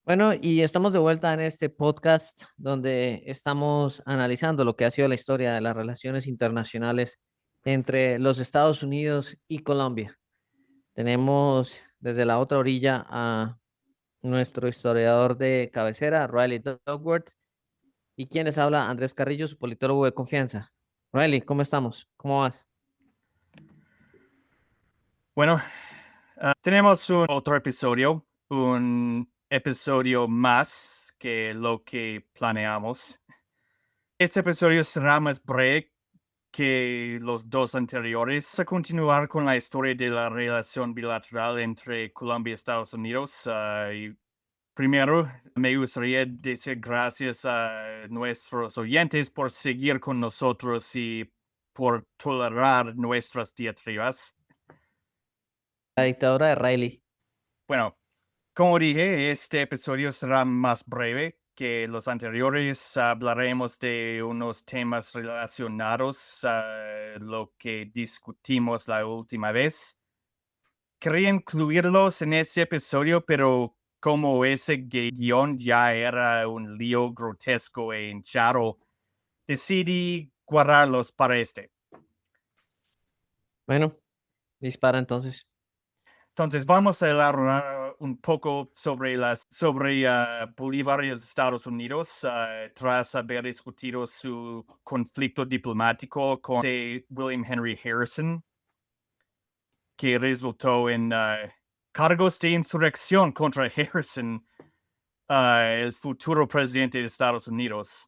Bueno, y estamos de vuelta en este podcast donde estamos analizando lo que ha sido la historia de las relaciones internacionales entre los Estados Unidos y Colombia. Tenemos desde la otra orilla a nuestro historiador de cabecera, Riley Dugworth, y quien les habla, Andrés Carrillo, su politólogo de confianza. Riley, ¿cómo estamos? ¿Cómo vas? Bueno, tenemos otro episodio, un episodio más que lo que planeamos. Este episodio será más breve que los dos anteriores, a continuar con la historia de la relación bilateral entre Colombia y Estados Unidos. Y primero, me gustaría decir gracias a nuestros oyentes por seguir con nosotros y por tolerar nuestras diatribas. La dictadura de Riley. Bueno, como dije, este episodio será más breve que los anteriores. Hablaremos de unos temas relacionados a lo que discutimos la última vez. Quería incluirlos en ese episodio, pero como ese guión ya era un lío grotesco e hinchado, decidí guardarlos para este. Bueno, dispara entonces. Entonces, vamos a hablar un poco sobre Bolívar y los Estados Unidos tras haber discutido su conflicto diplomático con William Henry Harrison, que resultó en cargos de insurrección contra Harrison, el futuro presidente de Estados Unidos.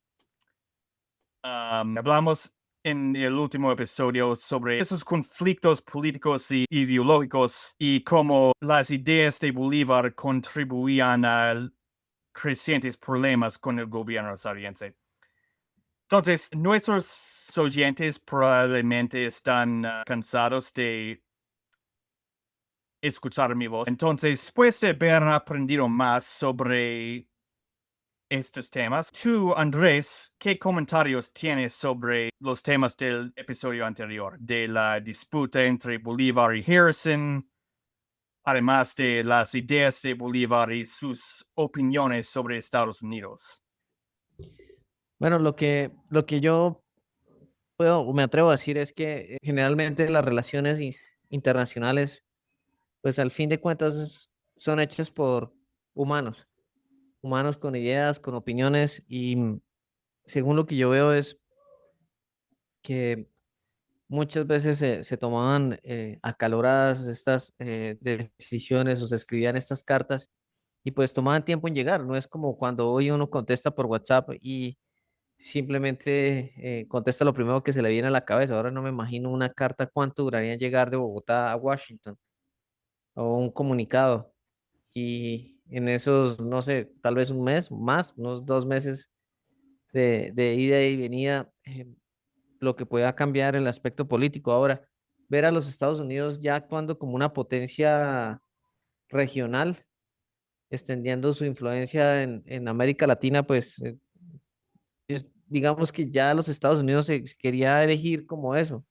Hablamos en el último episodio sobre esos conflictos políticos y ideológicos y cómo las ideas de Bolívar contribuían a crecientes problemas con el gobierno estadounidense. Entonces, nuestros oyentes probablemente están cansados de escuchar mi voz. Entonces, después de haber aprendido más sobre estos temas. Tú, Andrés, ¿qué comentarios tienes sobre los temas del episodio anterior, de la disputa entre Bolívar y Harrison, además de las ideas de Bolívar y sus opiniones sobre Estados Unidos? Bueno, lo que yo me atrevo a decir es que generalmente las relaciones internacionales, pues al fin de cuentas son hechas por humanos, humanos con ideas, con opiniones y según lo que yo veo es que muchas veces se tomaban acaloradas estas decisiones o se escribían estas cartas y pues tomaban tiempo en llegar, no es como cuando hoy uno contesta por WhatsApp y simplemente contesta lo primero que se le viene a la cabeza. Ahora no me imagino una carta cuánto duraría en llegar de Bogotá a Washington o un comunicado. Y en esos, no sé, tal vez un mes más, unos 2 meses de ida y venida, lo que pueda cambiar el aspecto político. Ahora, ver a los Estados Unidos ya actuando como una potencia regional, extendiendo su influencia en América Latina, pues digamos que ya los Estados Unidos se quería elegir como eso,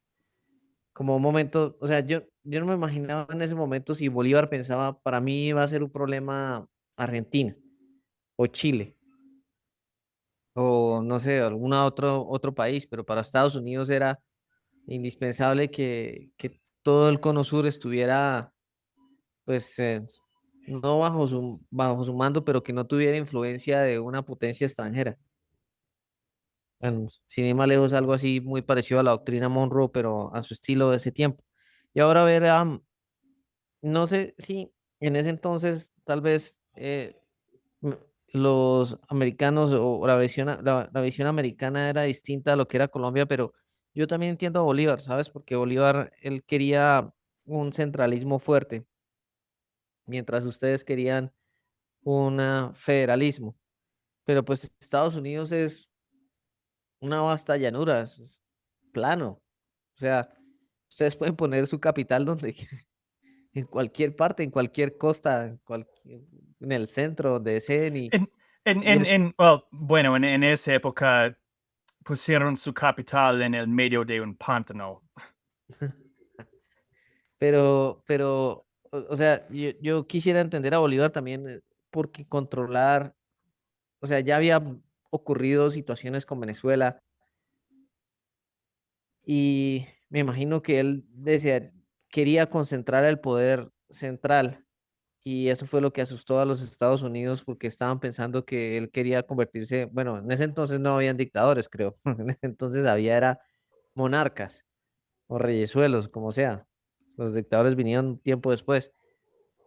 como un momento, o sea, yo no me imaginaba en ese momento si Bolívar pensaba, para mí iba a ser un problema Argentina o Chile o no sé, algún otro país, pero para Estados Unidos era indispensable que todo el cono sur estuviera, pues, no bajo su mando, pero que no tuviera influencia de una potencia extranjera. Bueno, sin ir más lejos, algo así muy parecido a la doctrina Monroe, pero a su estilo de ese tiempo. Y ahora ver, no sé si en ese entonces tal vez m- los americanos o la visión americana era distinta a lo que era Colombia, pero yo también entiendo a Bolívar, ¿sabes? Porque Bolívar, él quería un centralismo fuerte, mientras ustedes querían un federalismo. Pero pues Estados Unidos es una vasta llanura, es plano. O sea, ustedes pueden poner su capital donde, en cualquier parte, en cualquier costa, en el centro, donde deseen, En, y es, bueno, en esa época pusieron su capital en el medio de un pantano. pero, o sea, yo quisiera entender a Bolívar también. porque controlar, o sea, ya había ocurrido situaciones con Venezuela y me imagino que él quería concentrar el poder central y eso fue lo que asustó a los Estados Unidos porque estaban pensando que él quería convertirse, bueno, en ese entonces no habían dictadores, creo, en ese entonces había era monarcas o reyesuelos, como sea. Los dictadores vinieron un tiempo después,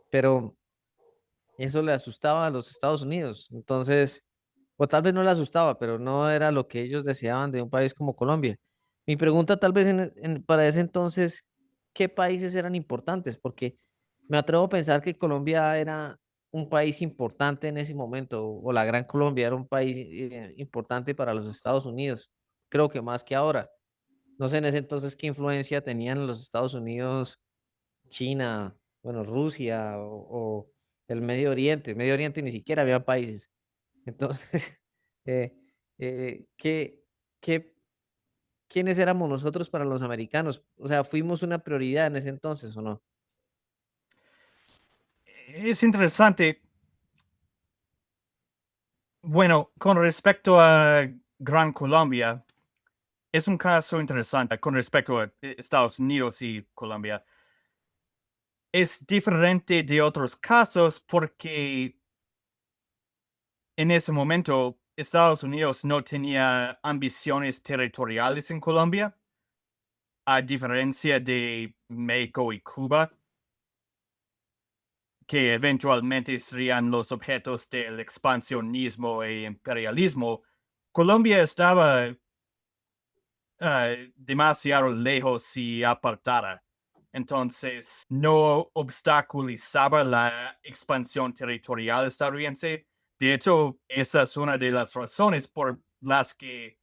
pero eso le asustaba a los Estados Unidos. Entonces, o tal vez no le asustaba, pero no era lo que ellos deseaban de un país como Colombia. Mi pregunta tal vez para ese entonces, ¿qué países eran importantes? Porque me atrevo a pensar que Colombia era un país importante en ese momento, o la Gran Colombia era un país importante para los Estados Unidos. Creo que más que ahora. No sé en ese entonces qué influencia tenían los Estados Unidos, China, bueno, Rusia o el Medio Oriente. Medio Oriente ni siquiera había países. Entonces, eh, ¿qué, qué, quiénes éramos nosotros para los americanos? O sea, ¿fuimos una prioridad en ese entonces o no? Es interesante. Bueno, con respecto a Gran Colombia, es un caso interesante con respecto a Estados Unidos y Colombia. Es diferente de otros casos porque en ese momento Estados Unidos no tenía ambiciones territoriales en Colombia, a diferencia de México y Cuba, que eventualmente serían los objetos del expansionismo e imperialismo. Colombia estaba demasiado lejos y apartada. Entonces, no obstaculizaba la expansión territorial estadounidense. De hecho, esa es una de las razones por las que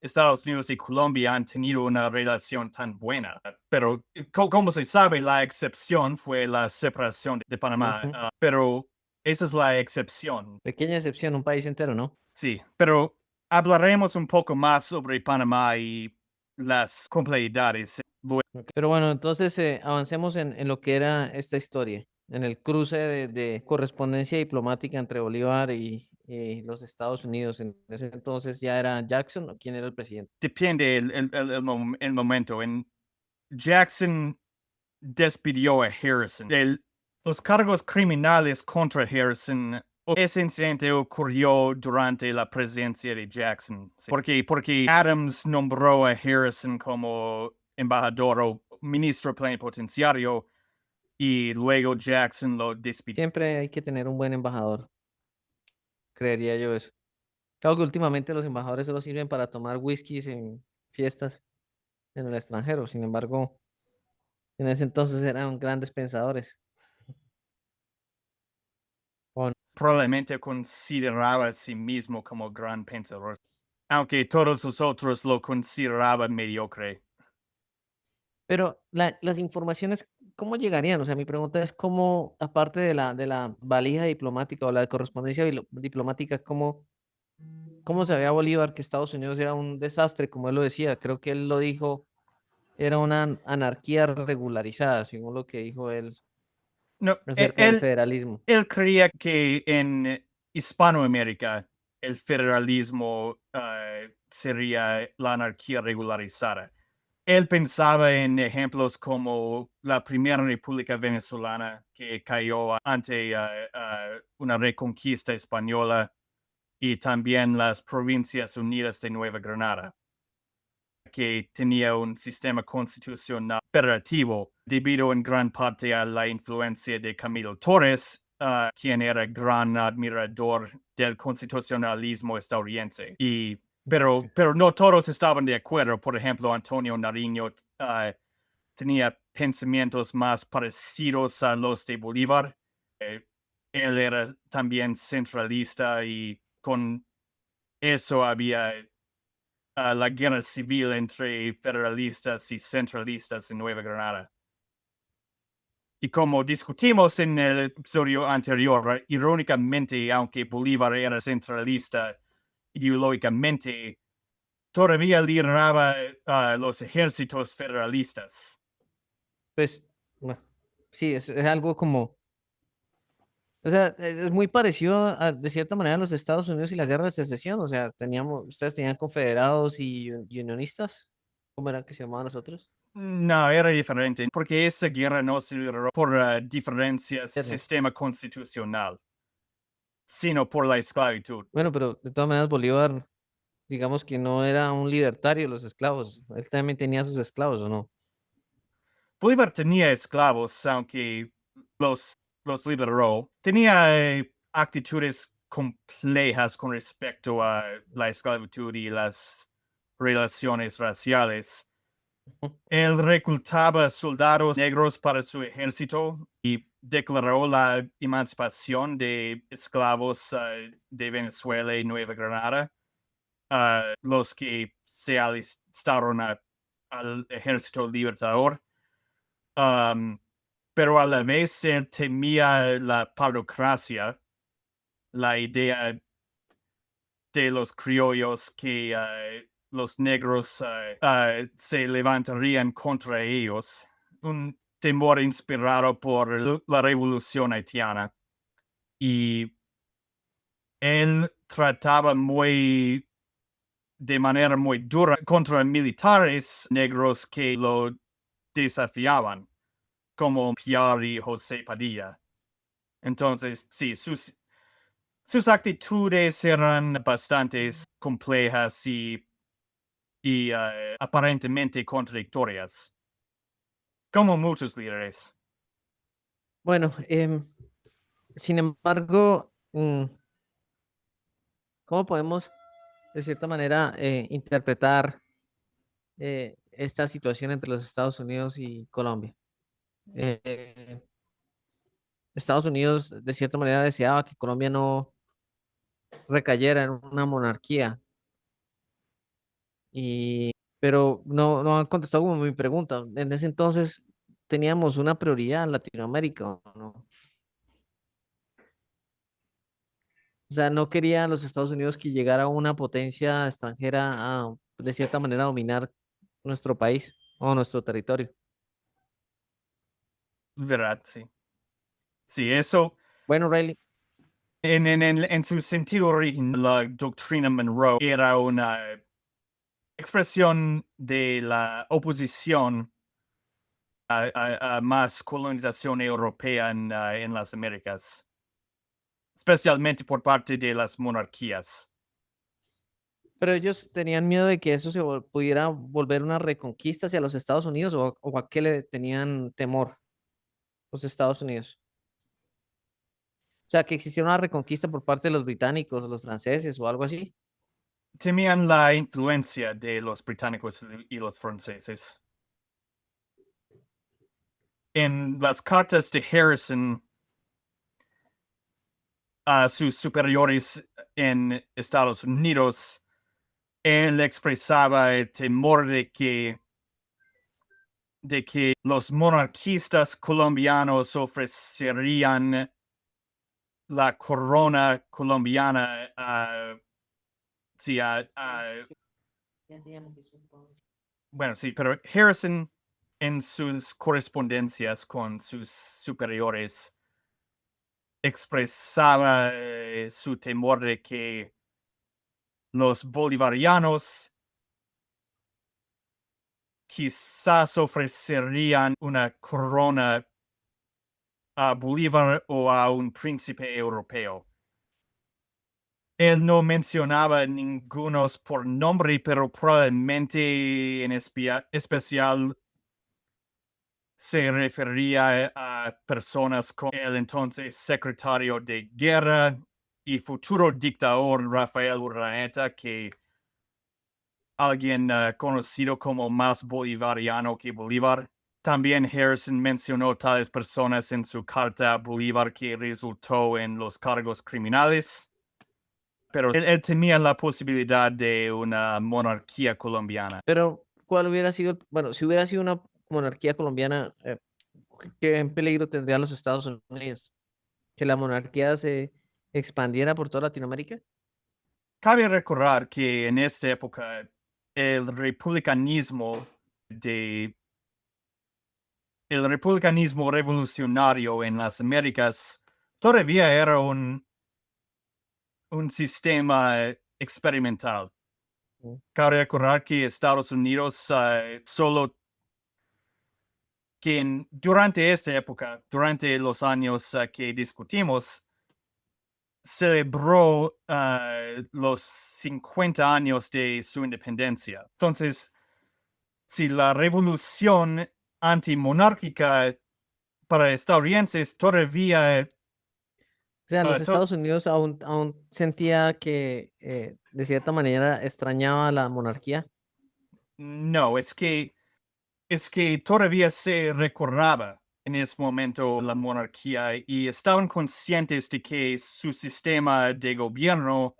Estados Unidos y Colombia han tenido una relación tan buena. Pero, como se sabe, la excepción fue la separación de Panamá. Ujú. Pero esa es la excepción. Pequeña excepción, un país entero, ¿no? Sí, pero hablaremos un poco más sobre Panamá y las complejidades. Ok. Pero bueno, entonces avancemos en lo que era esta historia, en el cruce de correspondencia diplomática entre Bolívar y los Estados Unidos. En ese entonces ya era Jackson o quién era el presidente. Depende el momento. En Jackson despidió a Harrison. Los cargos criminales contra Harrison, ese incidente ocurrió durante la presidencia de Jackson. Sí. Porque Adams nombró a Harrison como embajador o ministro plenipotenciario y luego Jackson lo despidió. Siempre hay que tener un buen embajador, creería yo eso. Claro que últimamente los embajadores solo sirven para tomar whiskies en fiestas en el extranjero. Sin embargo, en ese entonces eran grandes pensadores. ¿O no? Probablemente consideraba a sí mismo como gran pensador, aunque todos los otros lo consideraban mediocre. Pero las informaciones, ¿cómo llegarían? O sea, mi pregunta es cómo, aparte de la valija diplomática o la correspondencia diplomática, ¿cómo sabía Bolívar que Estados Unidos era un desastre, como él lo decía? Creo que él lo dijo, era una anarquía regularizada, según lo que dijo él No, acerca del federalismo. él creía que en Hispanoamérica el federalismo sería la anarquía regularizada. Él pensaba en ejemplos como la primera república venezolana que cayó ante una reconquista española y también las Provincias Unidas de Nueva Granada, que tenía un sistema constitucional federativo debido en gran parte a la influencia de Camilo Torres, quien era gran admirador del constitucionalismo estadounidense. Pero no todos estaban de acuerdo. Por ejemplo, Antonio Nariño tenía pensamientos más parecidos a los de Bolívar. Eh, Él era también centralista y con eso había la guerra civil entre federalistas y centralistas en Nueva Granada. Y como discutimos en el episodio anterior, irónicamente, aunque Bolívar era centralista ideológicamente, todavía lideraba los ejércitos federalistas. Pues, bueno, sí, es algo como O sea, es muy parecido de cierta manera a los Estados Unidos y la guerra de secesión. O sea, ustedes tenían confederados y unionistas. ¿Cómo era que se llamaban los otros? No, era diferente, porque esa guerra no se lideró por diferencias Internos. sistema constitucional, sino por la esclavitud. Bueno, pero de todas maneras Bolívar, digamos que no era un libertario de los esclavos. Él también tenía sus esclavos, ¿o no? Bolívar tenía esclavos, aunque los, los liberó. Tenía actitudes complejas con respecto a la esclavitud y las relaciones raciales. Él reclutaba soldados negros para su ejército y declaró la emancipación de esclavos de Venezuela y Nueva Granada, los que se alistaron al ejército libertador. Um, pero a la vez él temía la pautocracia, la idea de los criollos que los negros se levantarían contra ellos, un temor inspirado por la revolución haitiana. Y él trataba de manera muy dura contra militares negros que lo desafiaban, como Piar y José Padilla. Entonces, sí, sus actitudes eran bastante complejas y aparentemente contradictorias, como muchos líderes. Bueno, sin embargo, ¿cómo podemos de cierta manera interpretar esta situación entre los Estados Unidos y Colombia? Eh, Estados Unidos de cierta manera deseaba que Colombia no recayera en una monarquía, pero no han contestado como mi pregunta. En ese entonces teníamos una prioridad en Latinoamérica, ¿o no? O sea, no querían los Estados Unidos que llegara una potencia extranjera a, de cierta manera, dominar nuestro país o nuestro territorio. ¿Verdad? Sí. Sí, eso, Bueno, Riley, en su sentido original, la doctrina Monroe era una expresión de la oposición a más colonización europea en las Américas, especialmente por parte de las monarquías. pero ellos tenían miedo de que eso pudiera volver una reconquista hacia los Estados Unidos o a qué le tenían temor los Estados Unidos. O sea, que existiera una reconquista por parte de los británicos o los franceses o algo así. Temían la influencia de los británicos y los franceses. En las cartas de Harrison a sus superiores en Estados Unidos, él expresaba el temor de que los monarquistas colombianos ofrecerían la corona colombiana sí, bueno, sí, pero Harrison en sus correspondencias con sus superiores expresaba su temor de que los bolivarianos quizás ofrecerían una corona a Bolívar o a un príncipe europeo. Él no mencionaba ningunos por nombre, pero probablemente en especial se refería a personas como el entonces secretario de guerra y futuro dictador Rafael Urdaneta, que alguien conocido como más bolivariano que Bolívar. También Harrison mencionó tales personas en su carta a Bolívar que resultó en los cargos criminales, pero él temía la posibilidad de una monarquía colombiana. Pero, ¿cuál hubiera sido, bueno, si hubiera sido una monarquía colombiana, qué en peligro tendrían los Estados Unidos? ¿Que la monarquía se expandiera por toda Latinoamérica? Cabe recordar que en esta época el republicanismo de el republicanismo revolucionario en las Américas todavía era un sistema experimental. Mm. Cabe recordar que Estados Unidos solo que durante esta época, durante los años que discutimos, celebró los 50 años de su independencia. Entonces, si la revolución antimonárquica para estadounidenses todavía... O sea, uh, los to- Estados Unidos aún sentía que de cierta manera extrañaba la monarquía. no, es que todavía se recordaba en ese momento la monarquía y estaban conscientes de que su sistema de gobierno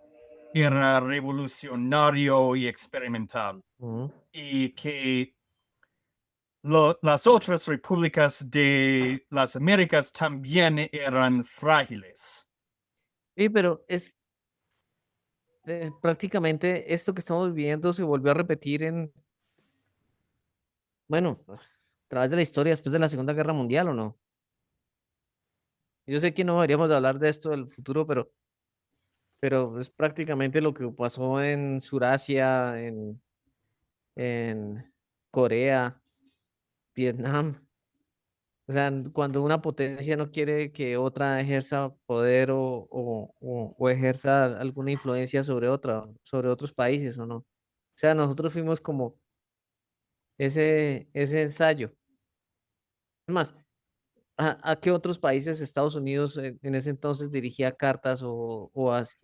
era revolucionario y experimental Ujú. y que las otras repúblicas de las Américas también eran frágiles. Sí, pero es prácticamente esto que estamos viviendo se volvió a repetir bueno, a través de la historia después de la Segunda Guerra Mundial, ¿o no? Yo sé que no deberíamos de hablar de esto del futuro, pero es prácticamente lo que pasó en Surasia, en Corea, Vietnam. O sea, cuando una potencia no quiere que otra ejerza poder o ejerza alguna influencia sobre otra, sobre otros países, ¿o no? O sea, nosotros fuimos como ese ensayo. Es más, ¿a qué otros países Estados Unidos en ese entonces dirigía cartas o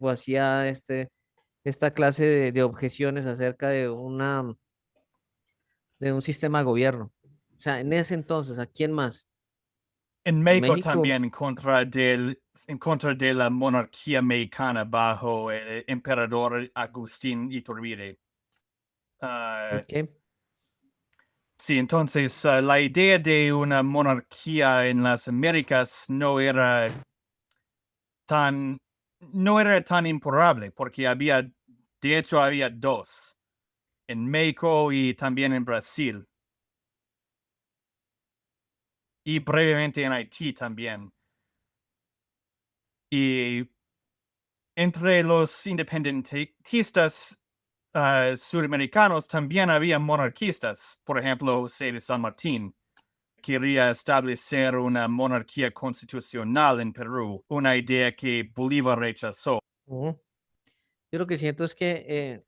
hacía esta clase de objeciones acerca de un sistema de gobierno? O sea, en ese entonces, ¿a quién más? En México México, también en contra de la monarquía mexicana bajo el emperador Agustín Iturbide. Ah, ¿qué? sí, entonces la idea de una monarquía en las Américas tan, no era tan improbable porque de hecho había dos, en México y también en Brasil, y brevemente en Haití también. Y entre los independentistas sudamericanos también había monarquistas. Por ejemplo, José de San Martín quería establecer una monarquía constitucional en Perú, una idea que Bolívar rechazó. Ujú. Yo lo que siento es que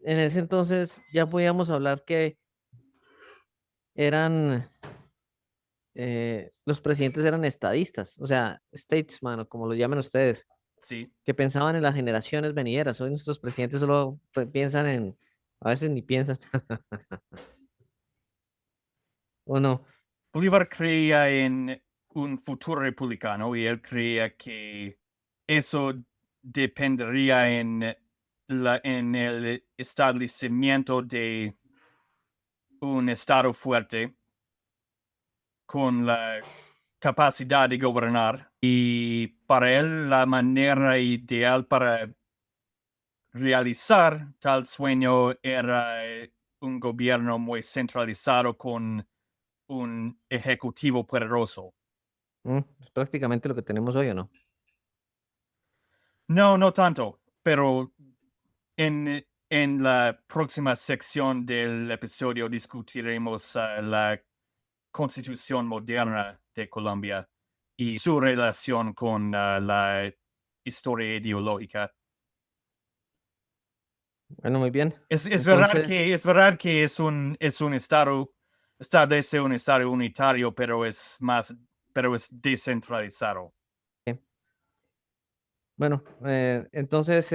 en ese entonces ya podíamos hablar que eran, los presidentes eran estadistas, o sea, statesman, o como lo llaman ustedes, Sí, que pensaban en las generaciones venideras. Hoy nuestros presidentes solo piensan a veces ni piensan, o no. Bolívar creía en un futuro republicano y él creía que eso dependería en el establecimiento de un Estado fuerte con la capacidad de gobernar. Y para él la manera ideal para realizar tal sueño era un gobierno muy centralizado con un ejecutivo poderoso. Es prácticamente lo que tenemos hoy, ¿o no? No, no tanto, pero en la próxima sección del episodio discutiremos la constitución moderna de Colombia y su relación con la historia ideológica. Bueno, muy bien. Entonces, Es verdad que es un estado, establece un estado unitario, pero es descentralizado. bueno, entonces,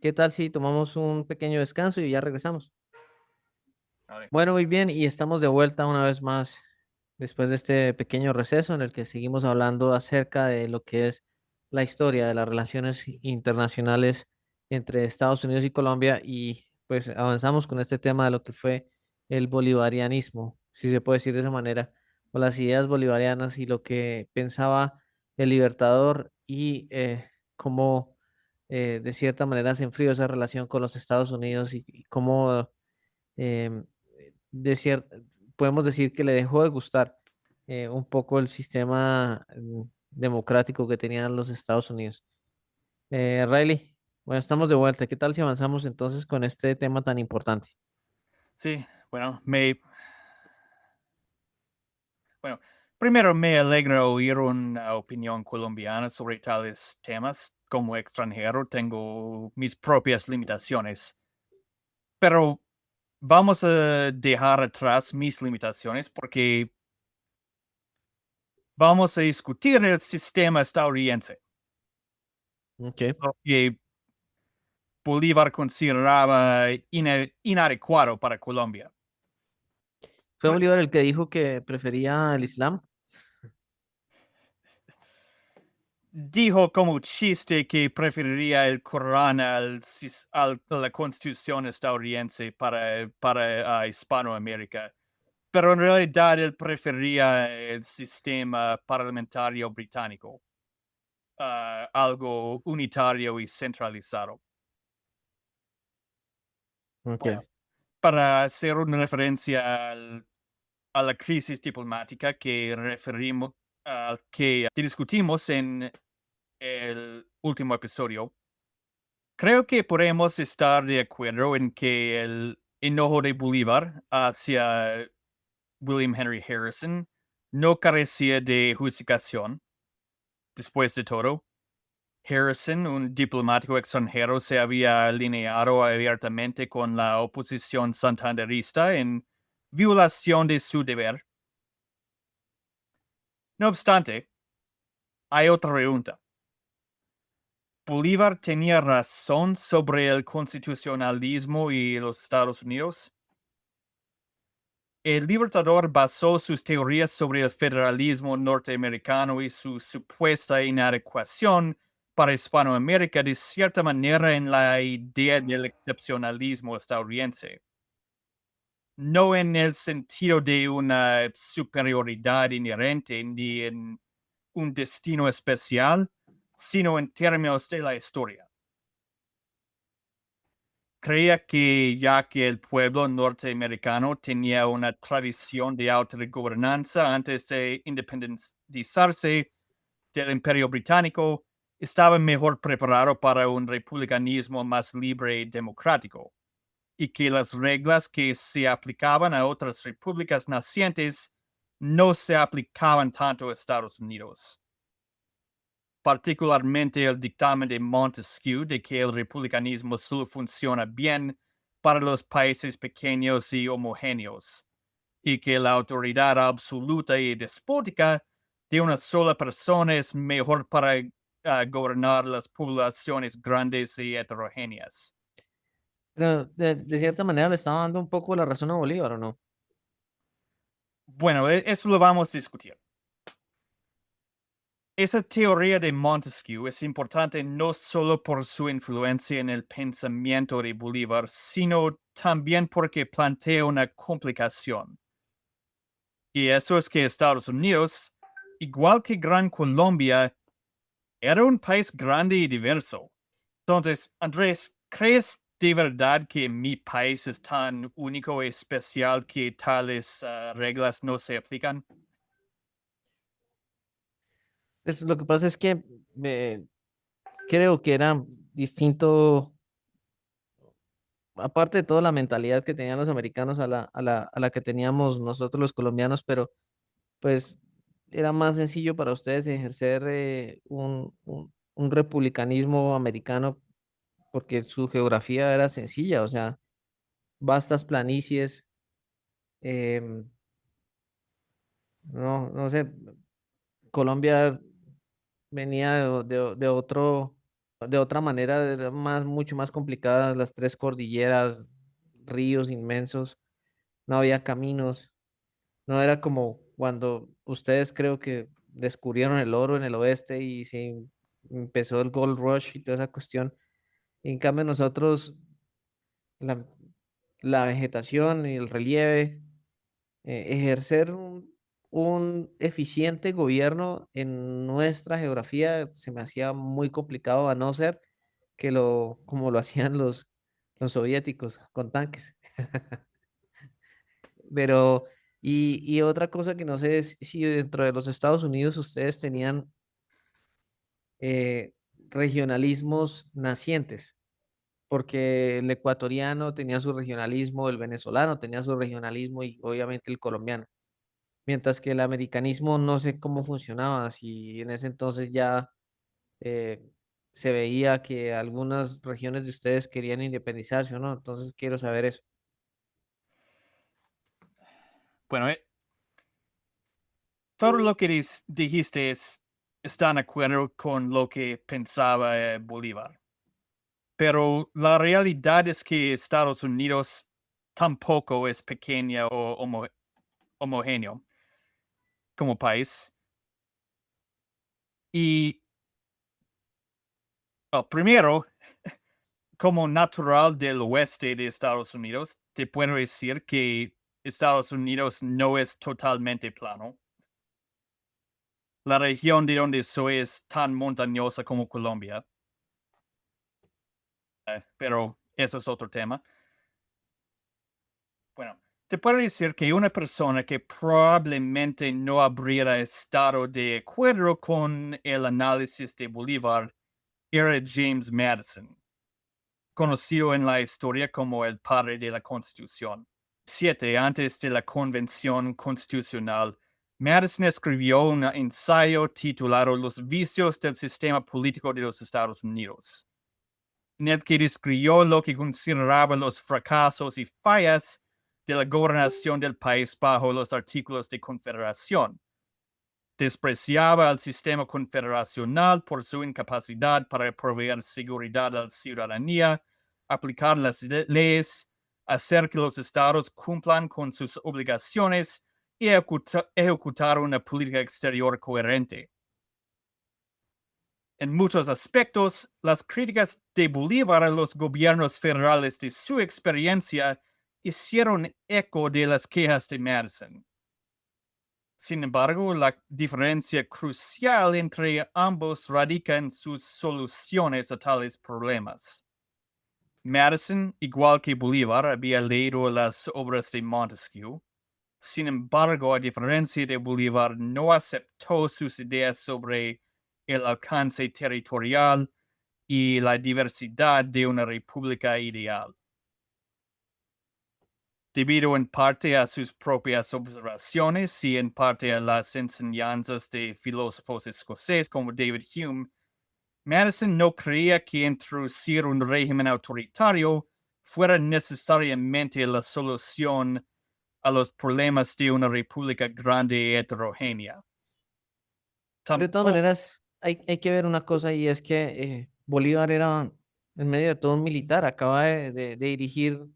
¿qué tal si tomamos un pequeño descanso y ya regresamos? ¿Vale? Bueno, muy bien, y estamos de vuelta una vez más después de este pequeño receso en el que seguimos hablando acerca de lo que es la historia de las relaciones internacionales entre Estados Unidos y Colombia y pues avanzamos con este tema de lo que fue el bolivarianismo, si se puede decir de esa manera, o las ideas bolivarianas y lo que pensaba el Libertador y cómo de cierta manera se enfrió esa relación con los Estados Unidos y cómo em, de cier- podemos decir que le dejó de gustar un poco el sistema democrático que tenían los Estados Unidos. Riley, bueno, estamos de vuelta. ¿Qué tal si avanzamos entonces con este tema tan importante? Sí, bueno, primero me alegra oír una opinión colombiana sobre tales temas. Como extranjero tengo mis propias limitaciones, pero vamos a dejar atrás mis limitaciones porque vamos a discutir el sistema estadounidense, Ok. lo que Bolívar consideraba inadecuado para Colombia. ¿Fue Bolívar el que dijo que prefería el Islam? Dijo como chiste que preferiría el Corán a la Constitución estadounidense para Hispanoamérica, pero en realidad él prefería el sistema parlamentario británico, algo unitario y centralizado. Bueno, Ok. para hacer una referencia a la crisis diplomática que discutimos en el último episodio, creo que podemos estar de acuerdo en que el enojo de Bolívar hacia William Henry Harrison no carecía de justificación. Después de todo, Harrison, un diplomático extranjero, se había alineado abiertamente con la oposición santanderista en violación de su deber. No obstante, hay otra pregunta. ¿Bolívar tenía razón sobre el constitucionalismo y los Estados Unidos? El Libertador basó sus teorías sobre el federalismo norteamericano y su supuesta inadecuación para Hispanoamérica de cierta manera en la idea del excepcionalismo estadounidense, no en el sentido de una superioridad inherente ni en un destino especial, sino en términos de la historia. Creía que ya que el pueblo norteamericano tenía una tradición de autogobernanza antes de independizarse del Imperio Británico, estaba mejor preparado para un republicanismo más libre y democrático, y que las reglas que se aplicaban a otras repúblicas nacientes no se aplicaban tanto a Estados Unidos, particularmente el dictamen de Montesquieu de que el republicanismo solo funciona bien para los países pequeños y homogéneos, y que la autoridad absoluta y despótica de una sola persona es mejor para gobernar las poblaciones grandes y heterogéneas. Pero de cierta manera le estaba dando un poco la razón a Bolívar, ¿o no? Bueno, eso lo vamos a discutir. Esa teoría de Montesquieu es importante no solo por su influencia en el pensamiento de Bolívar, sino también porque plantea una complicación. Y eso es que Estados Unidos, igual que Gran Colombia, era un país grande y diverso. Entonces, Andrés, ¿crees de verdad que mi país es tan único y especial que tales reglas no se aplican? Pues lo que pasa es que creo que era distinto, aparte de toda la mentalidad que tenían los americanos a la que teníamos nosotros los colombianos, pero pues era más sencillo para ustedes ejercer un republicanismo americano porque su geografía era sencilla, o sea, vastas planicies, em, no sé, Colombia venía de otra manera, era mucho más complicada, las tres cordilleras, ríos inmensos, no había caminos, no era como cuando ustedes creo que descubrieron el oro en el oeste y se empezó el Gold Rush y toda esa cuestión. En cambio, nosotros, la, la vegetación y el relieve, ejercer un eficiente gobierno en nuestra geografía se me hacía muy complicado a no ser que como lo hacían los soviéticos con tanques. Pero, y otra cosa que no sé es si dentro de los Estados Unidos ustedes tenían regionalismos nacientes, porque el ecuatoriano tenía su regionalismo, el venezolano tenía su regionalismo y obviamente el colombiano. Mientras que el americanismo no sé cómo funcionaba, si en ese entonces ya eh, se veía que algunas regiones de ustedes querían independizarse o no, entonces quiero saber eso. Bueno, todo lo que dijiste está en acuerdo con lo que pensaba Bolívar. Pero la realidad es que Estados Unidos tampoco es pequeña o homogéneo como país. Y primero, como natural del oeste de Estados Unidos, te puedo decir que Estados Unidos no es totalmente plano. La región de donde soy es tan montañosa como Colombia, pero eso es otro tema. Bueno, te puedo decir que una persona que probablemente no habría estado de acuerdo con el análisis de Bolívar era James Madison, conocido en la historia como el padre de la Constitución. Antes de la Convención Constitucional, Madison escribió un ensayo titulado Los vicios del sistema político de los Estados Unidos, en el que describió lo que consideraba los fracasos y fallas de la gobernación del país bajo los artículos de confederación. Despreciaba al sistema confederacional por su incapacidad para proveer seguridad a la ciudadanía, aplicar las leyes, hacer que los estados cumplan con sus obligaciones y ejecutar una política exterior coherente. En muchos aspectos, las críticas de Bolívar a los gobiernos federales de su experiencia hicieron eco de las quejas de Madison. Sin embargo, la diferencia crucial entre ambos radica en sus soluciones a tales problemas. Madison, igual que Bolívar, había leído las obras de Montesquieu. Sin embargo, a diferencia de Bolívar, no aceptó sus ideas sobre el alcance territorial y la diversidad de una república ideal. Debido en parte a sus propias observaciones y en parte a las enseñanzas de filósofos escoceses como David Hume, Madison no creía que introducir un régimen autoritario fuera necesariamente la solución a los problemas de una república grande y heterogénea. De todas Tampoco, maneras, hay que ver una cosa y es que Bolívar era en medio de todo un militar, acaba de dirigir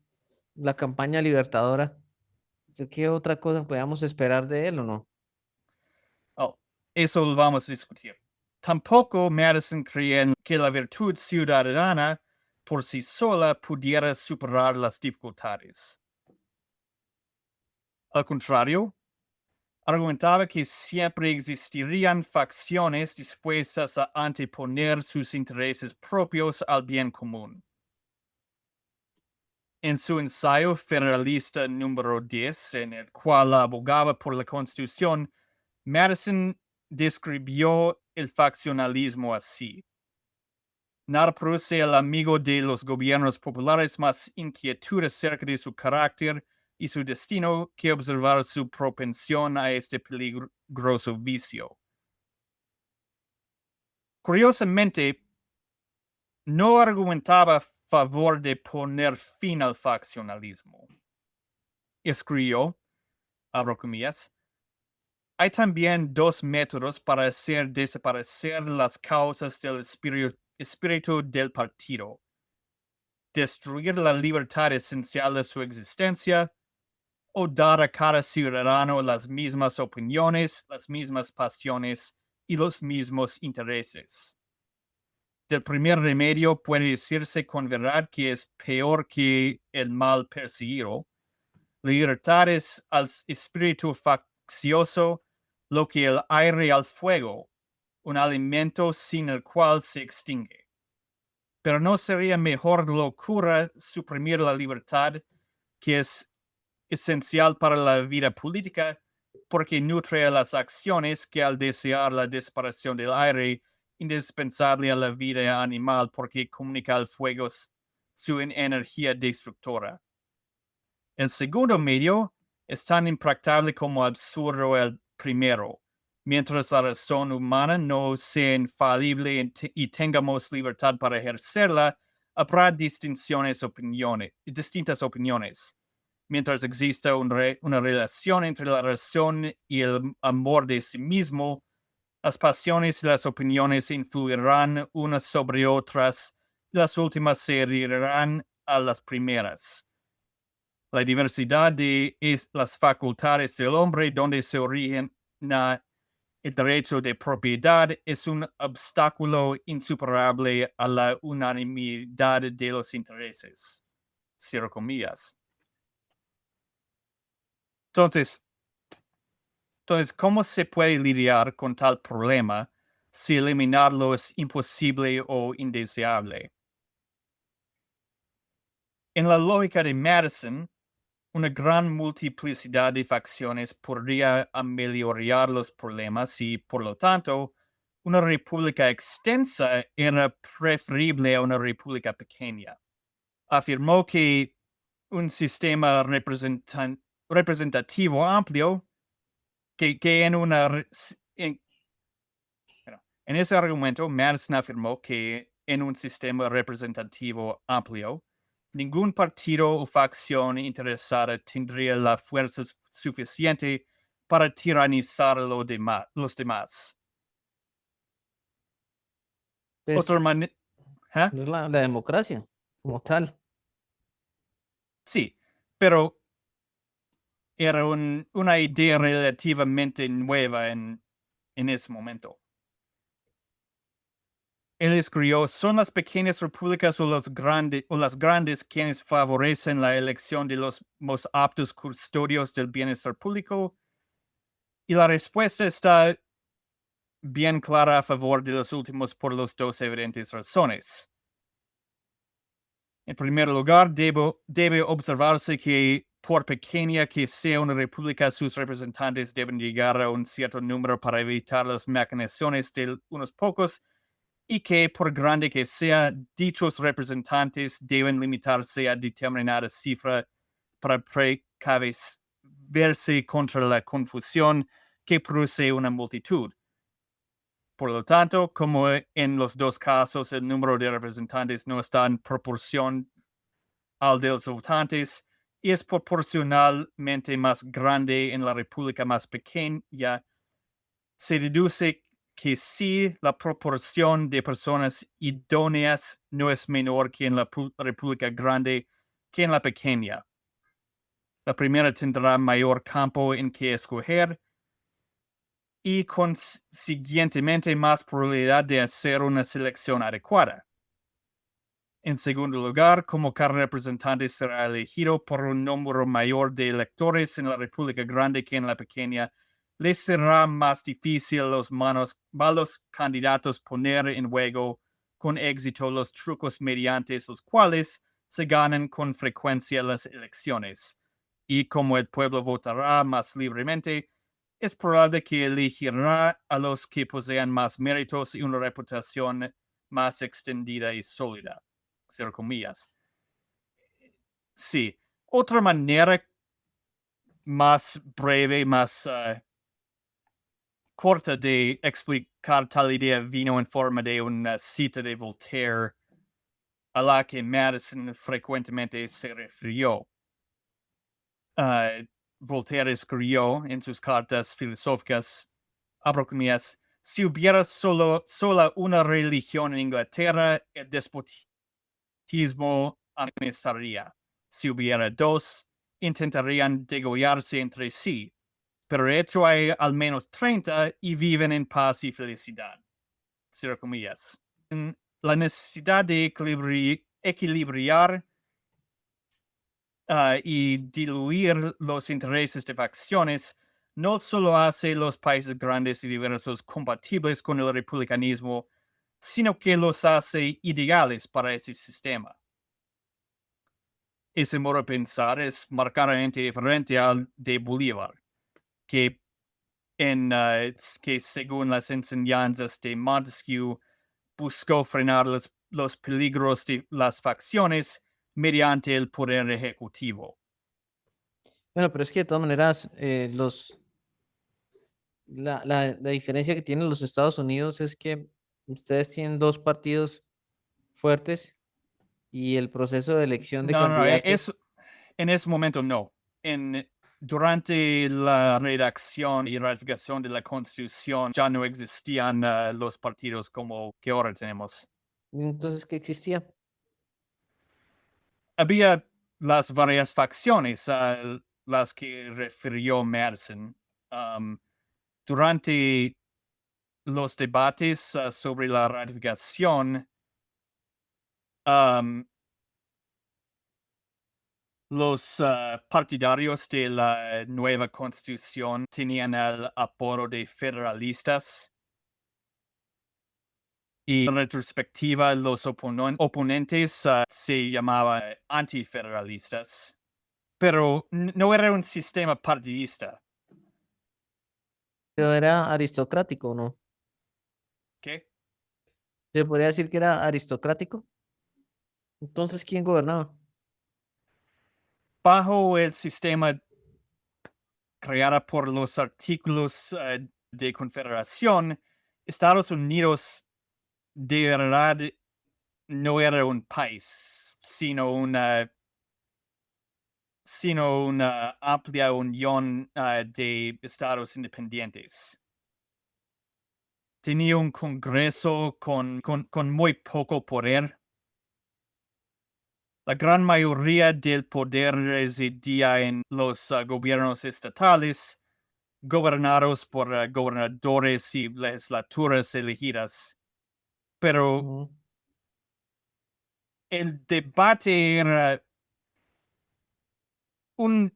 la campaña libertadora. ¿Qué otra cosa podíamos esperar de él o no? eso lo vamos a discutir. Tampoco Madison creía en que la virtud ciudadana por sí sola pudiera superar las dificultades. Al contrario, argumentaba que siempre existirían facciones dispuestas a anteponer sus intereses propios al bien común. En su ensayo federalista número 10, en el cual abogaba por la Constitución, Madison describió el faccionalismo así. Nada produce al amigo de los gobiernos populares más inquietud acerca de su carácter y su destino que observar su propensión a este peligroso vicio. Curiosamente, no argumentaba a favor de poner fin al faccionalismo. Escribió, abro comillas, hay también dos métodos para hacer desaparecer las causas del espíritu del partido. Destruir la libertad esencial de su existencia o dar a cada ciudadano las mismas opiniones, las mismas pasiones y los mismos intereses. Del primer remedio puede decirse con verdad que es peor que el mal perseguido. La libertad es al espíritu faccioso lo que el aire al fuego, un alimento sin el cual se extingue. Pero no sería mejor locura suprimir la libertad, que es esencial para la vida política, porque nutre a las acciones que al desear la desaparición del aire indispensable a la vida animal porque comunica al fuego su energía destructora. El segundo medio es tan impracticable como absurdo el primero. Mientras la razón humana no sea infalible y tengamos libertad para ejercerla, habrá distintas opiniones. Mientras exista una relación entre la razón y el amor de sí mismo, las pasiones y las opiniones influirán unas sobre otras, y las últimas se adherirán a las primeras. La diversidad de las facultades del hombre, donde se origina el derecho de propiedad, es un obstáculo insuperable a la unanimidad de los intereses. Cierro comillas. Entonces, ¿cómo se puede lidiar con tal problema si eliminarlo es imposible o indeseable? En la lógica de Madison, una gran multiplicidad de facciones podría ameliorar los problemas y, por lo tanto, una república extensa era preferible a una república pequeña. Afirmó que un sistema representativo amplio, en ese argumento, Madison afirmó que en un sistema representativo amplio, ningún partido o facción interesada tendría la fuerza suficiente para tiranizar a los demás. Pues, Otra manera... es la democracia como tal. Sí, pero era una idea relativamente nueva en ese momento. Él escribió, son las pequeñas repúblicas o las grandes quienes favorecen la elección de los más aptos custodios del bienestar público. Y la respuesta está bien clara a favor de los últimos por las dos evidentes razones. En primer lugar, debe observarse que por pequeña que sea una república, sus representantes deben llegar a un cierto número para evitar las maquinaciones de unos pocos, y que por grande que sea, dichos representantes deben limitarse a determinada cifra para precaverse contra la confusión que produce una multitud. Por lo tanto, como en los dos casos el número de representantes no está en proporción al de los votantes, y es proporcionalmente más grande en la república más pequeña, se deduce que si la proporción de personas idóneas no es menor que en la república grande que en la pequeña. La primera tendrá mayor campo en que escoger y consiguientemente más probabilidad de hacer una selección adecuada. En segundo lugar, como cada representante será elegido por un número mayor de electores en la república grande que en la pequeña, les será más difícil a los malos candidatos poner en juego con éxito los trucos mediante los cuales se ganan con frecuencia las elecciones. Y como el pueblo votará más libremente, es probable que elegirá a los que posean más méritos y una reputación más extendida y sólida. Cierro comillas. Sí, otra manera más breve, más corta de explicar tal idea vino en forma de una cita de Voltaire a la que Madison frecuentemente se refirió. Voltaire escribió en sus cartas filosóficas, abro comillas, si hubiera sola una religión en Inglaterra, el despotismo amenazaría. Si hubiera dos, intentarían degollarse entre sí, pero de hecho hay al menos 30 y viven en paz y felicidad. Cierro comillas. La necesidad de equilibrar y diluir los intereses de facciones no solo hace los países grandes y diversos compatibles con el republicanismo, sino que los hace ideales para ese sistema. Ese modo de pensar es marcadamente diferente al de Bolívar, que según las enseñanzas de Montesquieu buscó frenar los peligros de las facciones mediante el poder ejecutivo. Bueno, pero es que de todas maneras, la diferencia que tienen los Estados Unidos es que ustedes tienen dos partidos fuertes y el proceso de elección de No, candidatos. en ese momento no. Durante la redacción y ratificación de la Constitución ya no existían los partidos como que ahora tenemos. Entonces, ¿qué existía? Había las varias facciones a las que refirió Madison. Um, Durante los debates sobre la ratificación, um, los partidarios de la nueva constitución tenían el apodo de federalistas y en retrospectiva los oponentes se llamaban antifederalistas, pero no era un sistema partidista. Pero era aristocrático, ¿no? ¿Qué? ¿Se podría decir que era aristocrático? Entonces, ¿quién gobernaba? Bajo el sistema creado por los artículos de confederación, Estados Unidos de verdad no era un país, sino una amplia unión de estados independientes. Tenía un Congreso con muy poco poder. La gran mayoría del poder residía en los gobiernos estatales, gobernados por gobernadores y legislaturas elegidas. Pero Ujú. el debate era un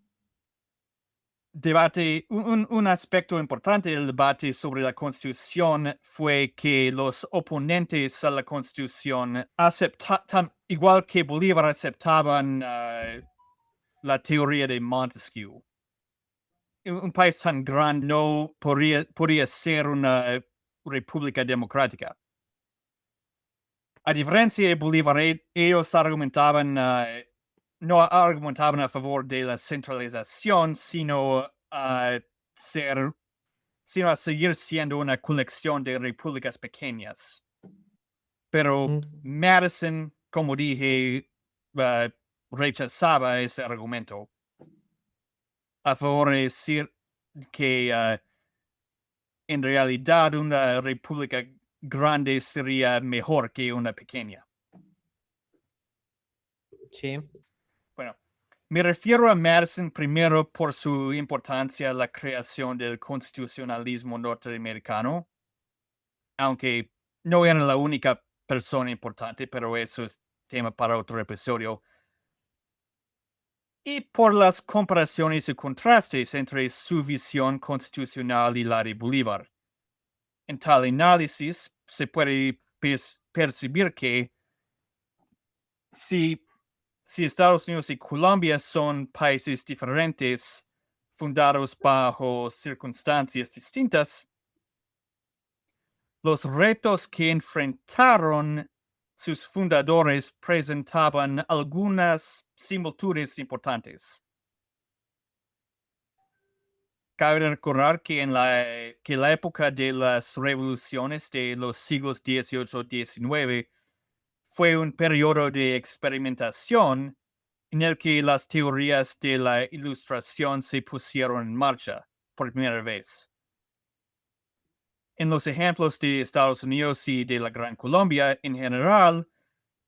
un aspecto importante del debate sobre la Constitución fue que los oponentes a la Constitución igual que Bolívar, aceptaban la teoría de Montesquieu. Un país tan grande no podía ser una república democrática. A diferencia de Bolívar, ellos no argumentaban a favor de la centralización, ser, sino a seguir siendo una colección de repúblicas pequeñas. Pero Mm. Madison, como dije, rechazaba ese argumento a favor de decir que en realidad una república grande sería mejor que una pequeña. Sí. Bueno, me refiero a Madison primero por su importancia en la creación del constitucionalismo norteamericano, aunque no era la única persona importante, pero eso es tema para otro episodio. Y por las comparaciones y contrastes entre su visión constitucional y la de Bolívar. En tal análisis se puede percibir que si Estados Unidos y Colombia son países diferentes, fundados bajo circunstancias distintas, los retos que enfrentaron sus fundadores presentaban algunas similitudes importantes. Cabe recordar que que la época de las revoluciones de los siglos XVIII-XIX fue un periodo de experimentación en el que las teorías de la Ilustración se pusieron en marcha por primera vez. En los ejemplos de Estados Unidos y de la Gran Colombia en general,